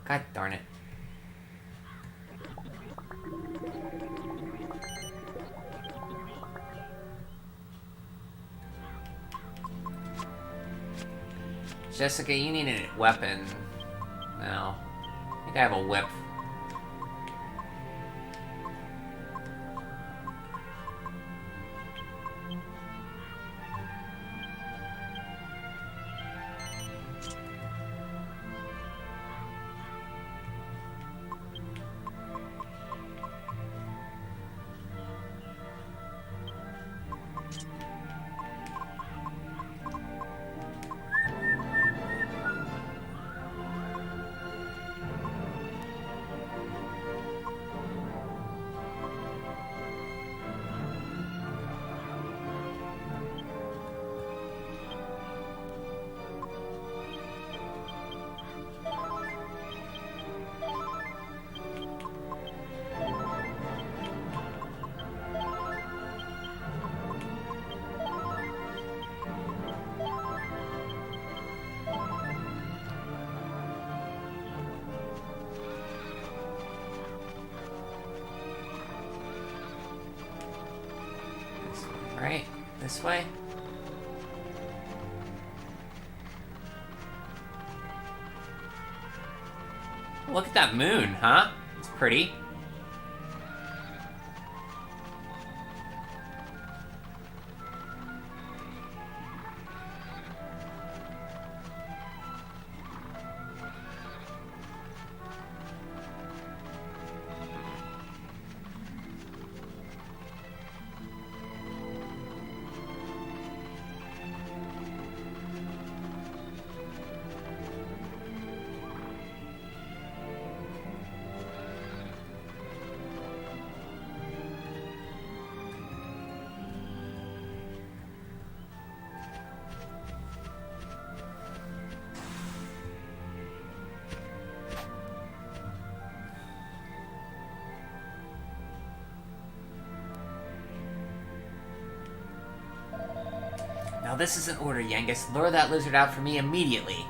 God darn it. Jessica, you need a weapon. No. I think I have a whip. Right? This way? Look at that moon, huh? It's pretty. Now this is an order, Yangus. Lure that lizard out for me immediately.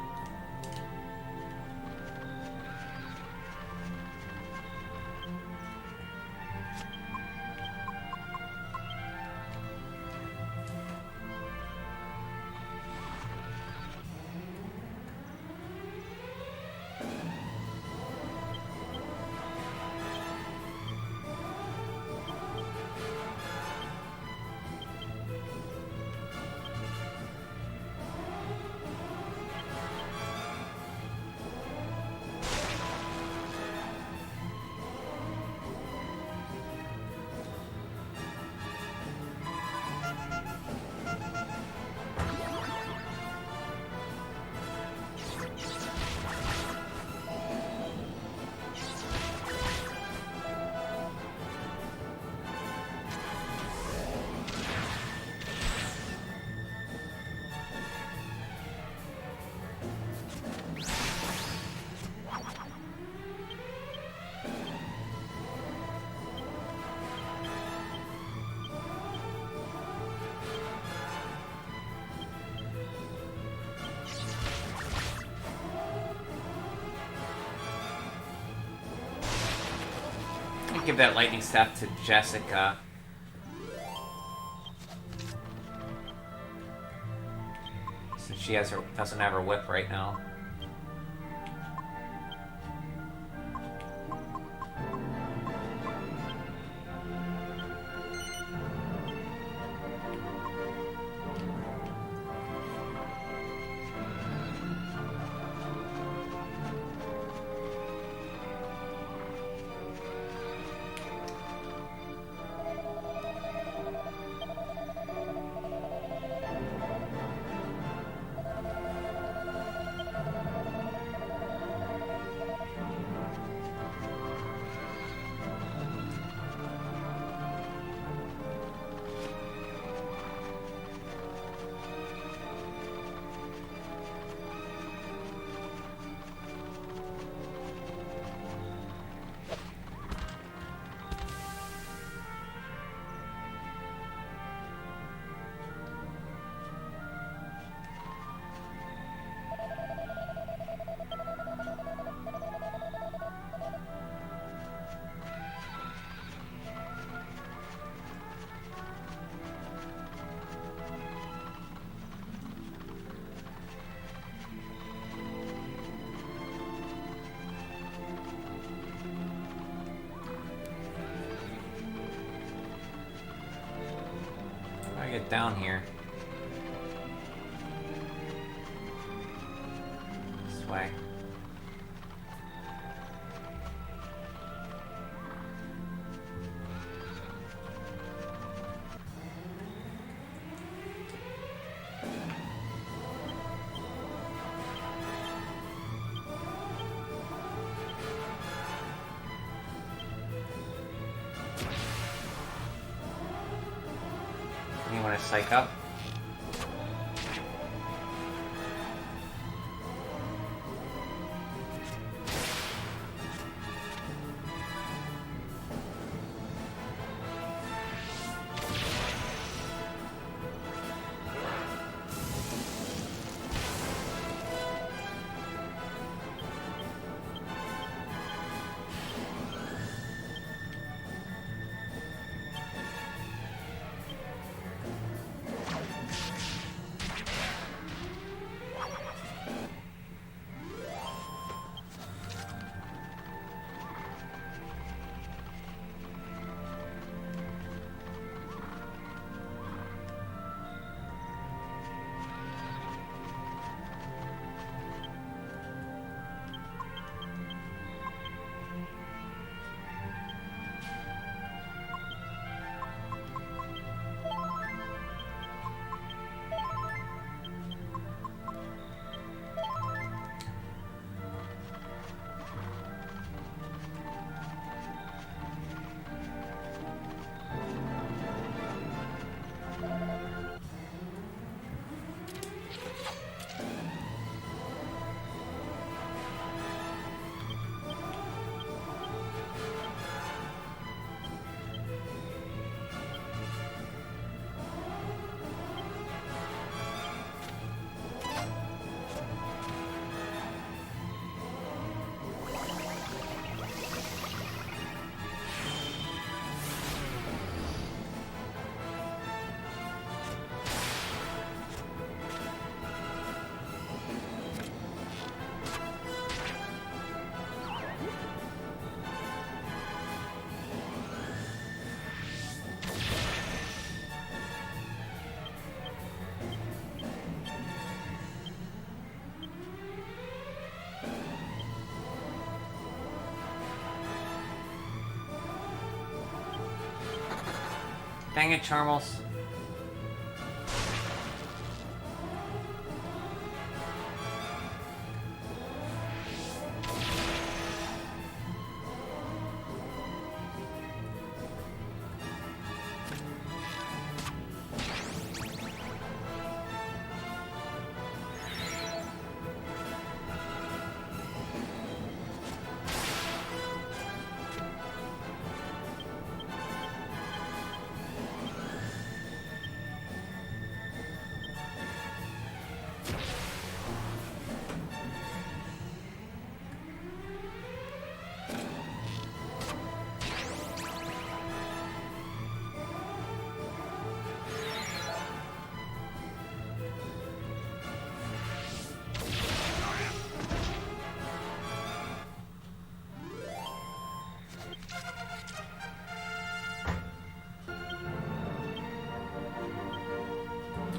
Give that lightning staff to Jessica. Since she doesn't have her whip right now. I get down here? This way. You want to psych up? Dang it, Charmles.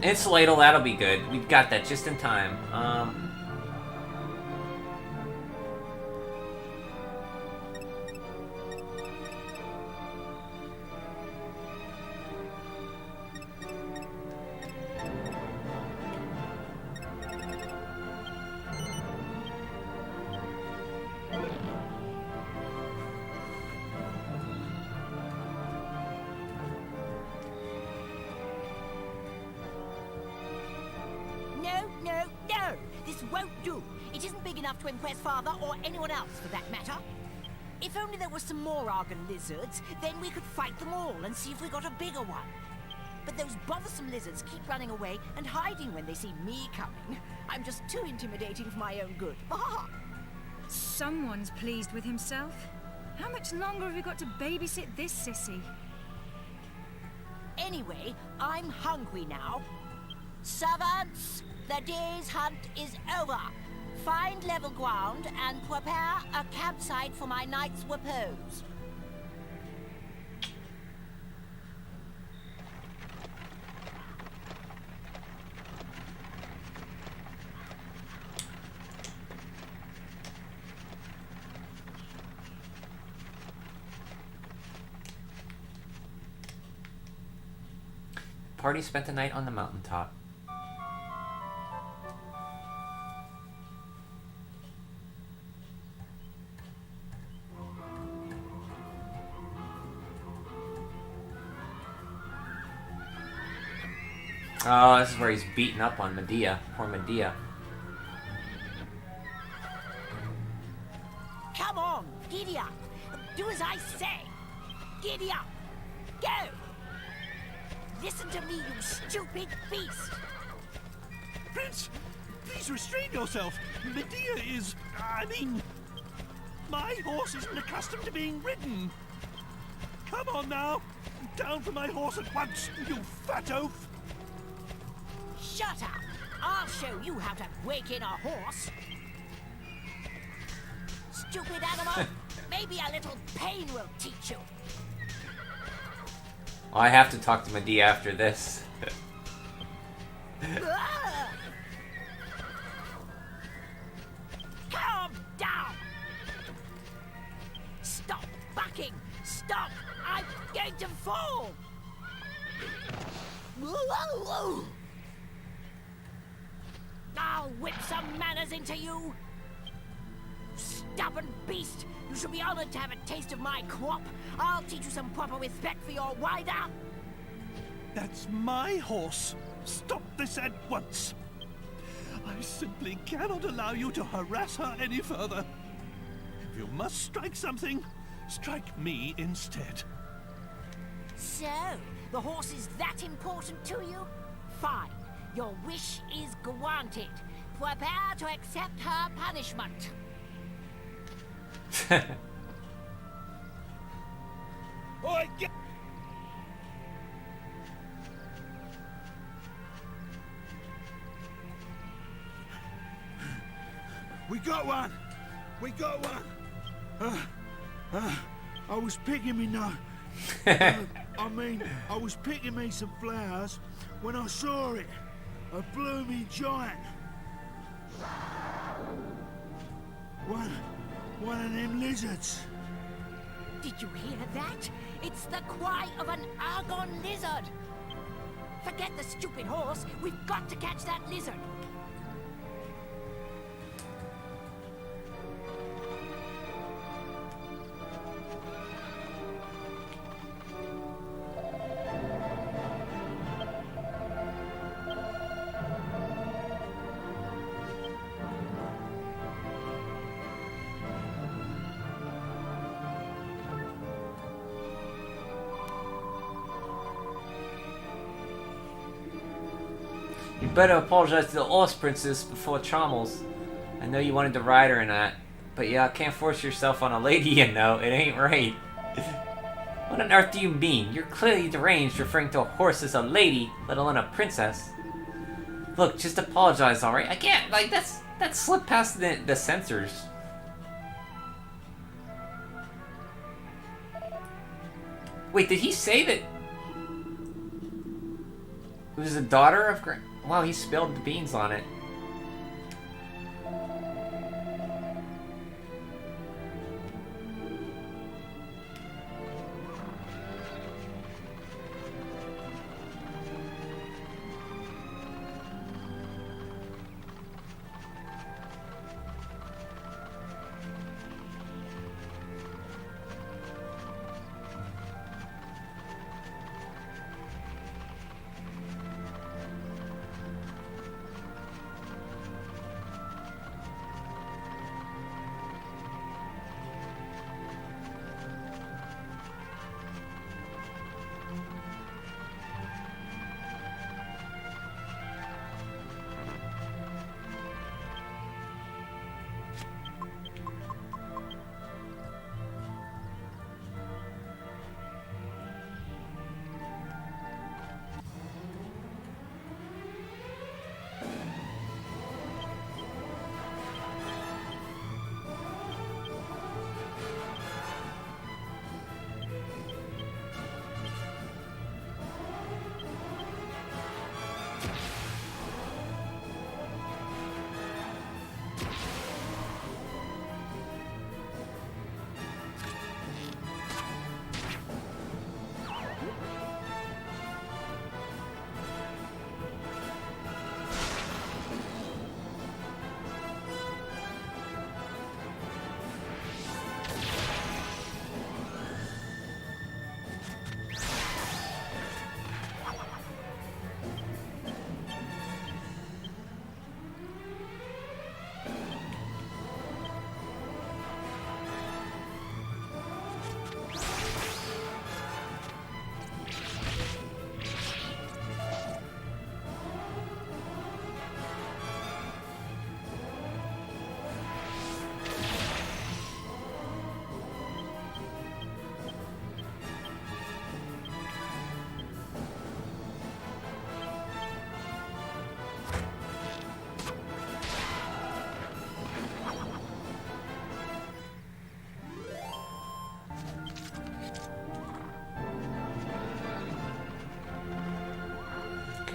Insulatal, that'll be good. We've got that just in time. No! This won't do. It isn't big enough to impress Father or anyone else, for that matter. If only there were some more Argon lizards, then we could fight them all and see if we got a bigger one. But those bothersome lizards keep running away and hiding when they see me coming. I'm just too intimidating for my own good. Someone's pleased with himself. How much longer have we got to babysit this sissy? Anyway, I'm hungry now. Servants, the day's hunt is over. Find level ground and prepare a campsite for my night's repose. party spent the night on the mountaintop. Oh, this is where he's beating up on Medea. Poor Medea. Come on, giddy up. Do as I say. Giddy up. Go. Listen to me, you stupid beast. Prince, please restrain yourself. Medea is... I mean... My horse isn't accustomed to being ridden. Come on now. Down from my horse at once, you fat oaf. Shut up. I'll show you how to wake in a horse. Stupid animal. Maybe a little pain will teach you. Well, I have to talk to Medea after this. Calm down. Stop bucking. Stop. I'm going to fall. I'll whip some manners into you. Stubborn beast. You should be honored to have a taste of my crop. I'll teach you some proper respect for your rider. That's my horse. Stop this at once. I simply cannot allow you to harass her any further. If you must strike something, strike me instead. So, the horse is that important to you? Fine. Your wish is granted. Prepare to accept her punishment. Oi, get... We got one! We got one! I was picking me nose. I was picking me some flowers when I saw it. A blooming giant. One of them lizards. Did you hear that? It's the cry of an Argon lizard. Forget the stupid horse. We've got to catch that lizard. You better apologize to the horse princess before Charmles. I know you wanted to ride her and that, but yeah, can't force yourself on a lady, you know. It ain't right. What on earth do you mean? You're clearly deranged referring to a horse as a lady, let alone a princess. Look, just apologize, alright? I can't, like, that slipped past the censors. Wait, did he say that it was the daughter of Wow, he spilled the beans on it.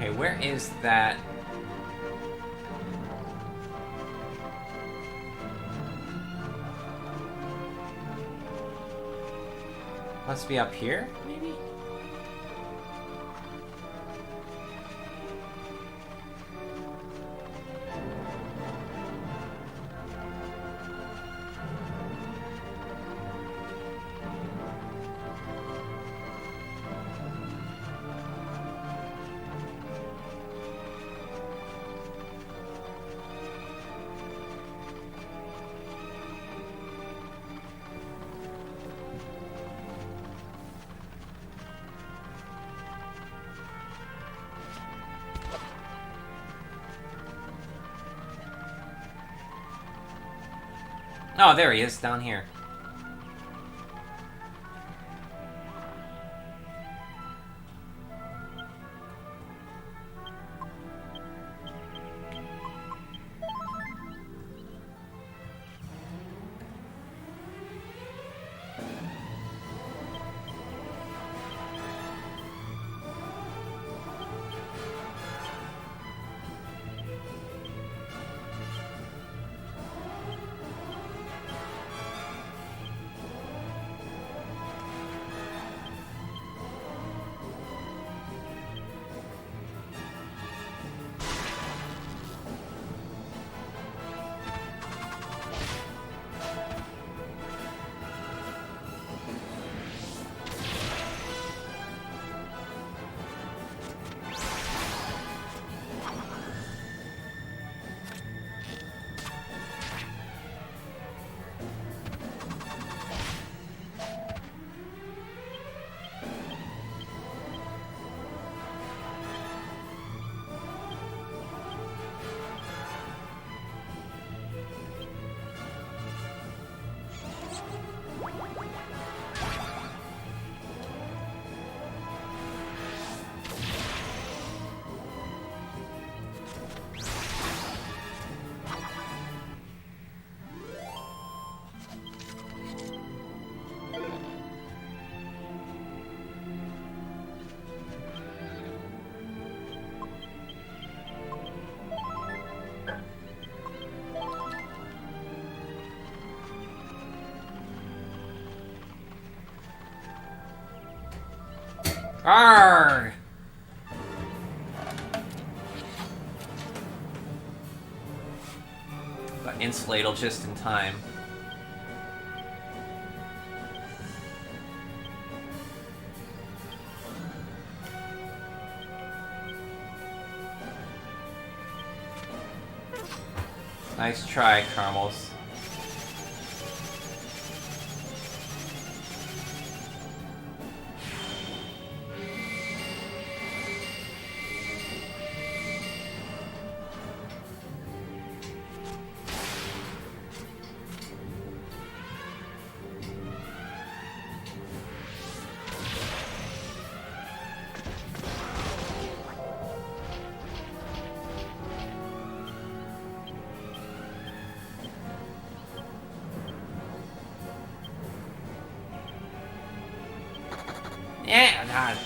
Okay, where is that? Must be up here, maybe? Oh, there he is, down here. Arrgh! Got Insulatel just in time. Nice try, Charmles. Yeah, God.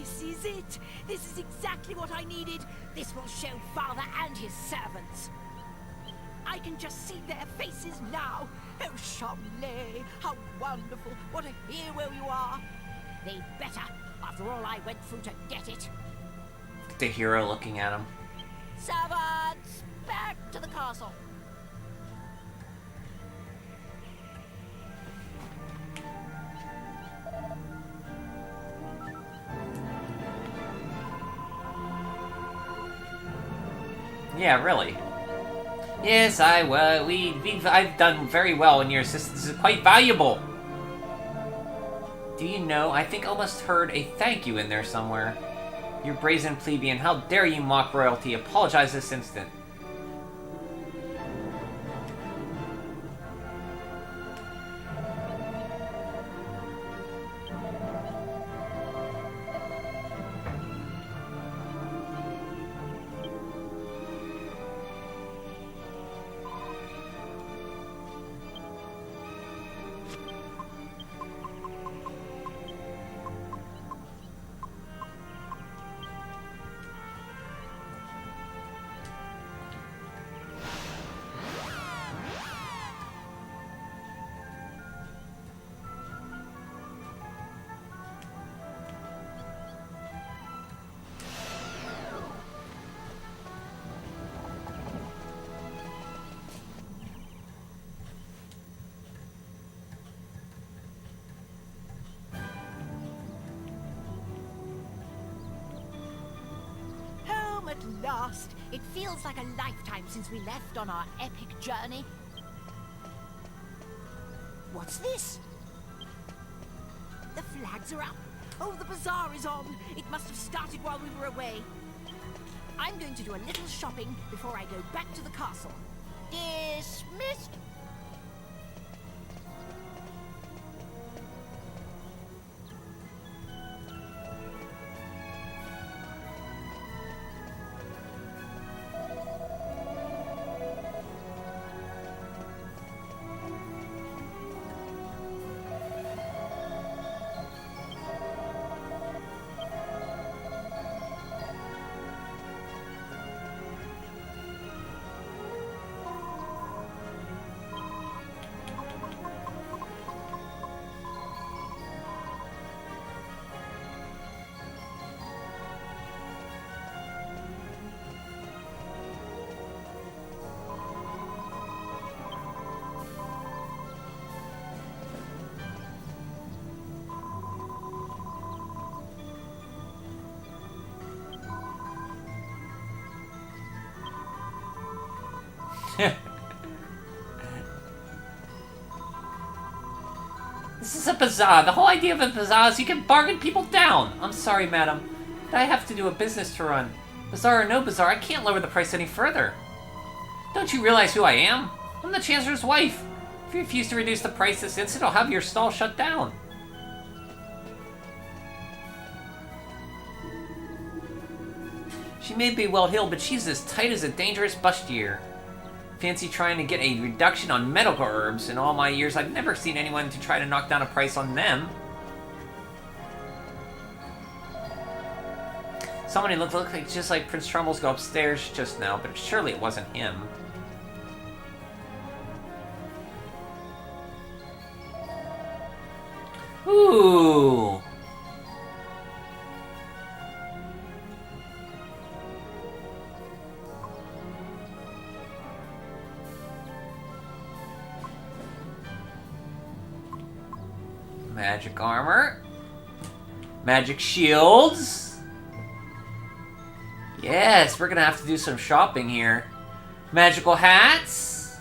This is it. This is exactly what I needed. This will show Father and his servants. I can just see their faces now. Oh, Charmles, how wonderful. What a hero you are. They'd better, after all I went through to get it. The hero looking at him. Servants, back to the castle. Yeah, really. Yes, I've done very well, and your assistance is quite valuable. Do you know, I think I almost heard a thank you in there somewhere. You brazen plebeian, how dare you mock royalty? Apologize this instant. At last. It feels like a lifetime since we left on our epic journey. What's this? The flags are up. Oh, the bazaar is on. It must have started while we were away. I'm going to do a little shopping before I go back to the castle. Dismissed. This is a bazaar. The whole idea of a bazaar is you can bargain people down. I'm sorry, madam, but I have to do a business to run. Bazaar or no bazaar, I can't lower the price any further. Don't you realize who I am? I'm the Chancellor's wife. If you refuse to reduce the price this instant, I'll have your stall shut down. She may be well-heeled, but she's as tight as a dangerous bustier. Fancy trying to get a reduction on medical herbs. In all my years, I've never seen anyone to try to knock down a price on them. Someone who looked like just like Prince Charmles go upstairs just now, but surely it wasn't him. Ooh. Magic armor. Magic shields. Yes, we're gonna have to do some shopping here. Magical hats.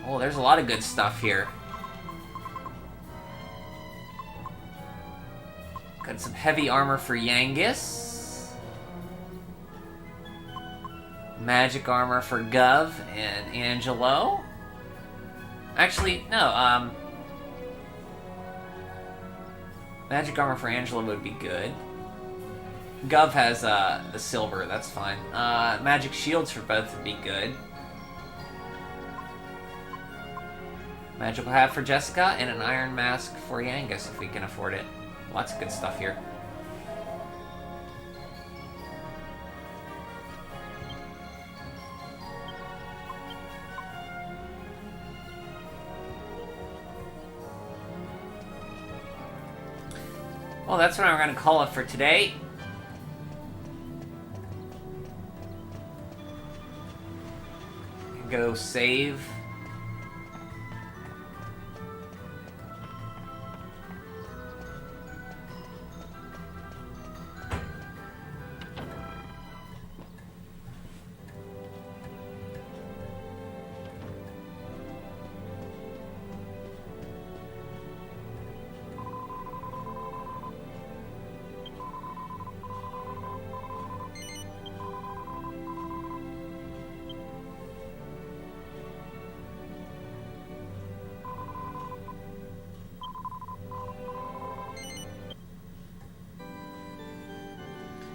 Oh, there's a lot of good stuff here. Got some heavy armor for Yangus. Magic armor for Gov and Angelo. Actually, no, magic armor for Angelo would be good. Gov has, the silver, that's fine. Magic shields for both would be good. Magical hat for Jessica, and an iron mask for Yangus if we can afford it. Lots of good stuff here. Well, that's what I'm going to call it for today. Go save.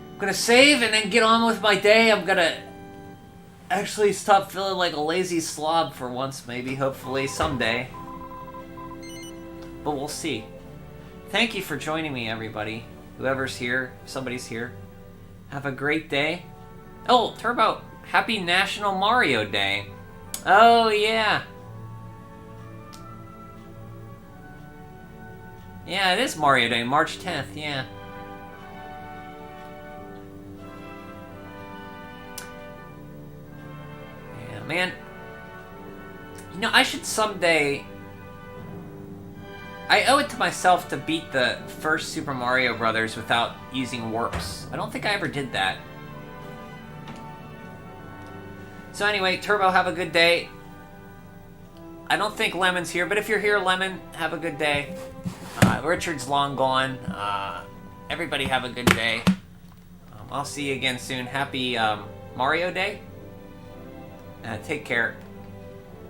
I'm gonna save and then get on with my day. I'm gonna actually stop feeling like a lazy slob for once, maybe, hopefully, someday. But we'll see. Thank you for joining me, everybody. Whoever's here, if somebody's here. Have a great day. Oh, Turbo, happy National Mario Day. Oh, yeah. Yeah, it is Mario Day, March 10th, yeah. Man, you know, I should someday... I owe it to myself to beat the first Super Mario Brothers without using warps. I don't think I ever did that. So anyway, Turbo, have a good day. I don't think Lemon's here, but if you're here, Lemon, have a good day. Richard's long gone. Everybody have a good day. I'll see you again soon. Happy Mario Day. Take care.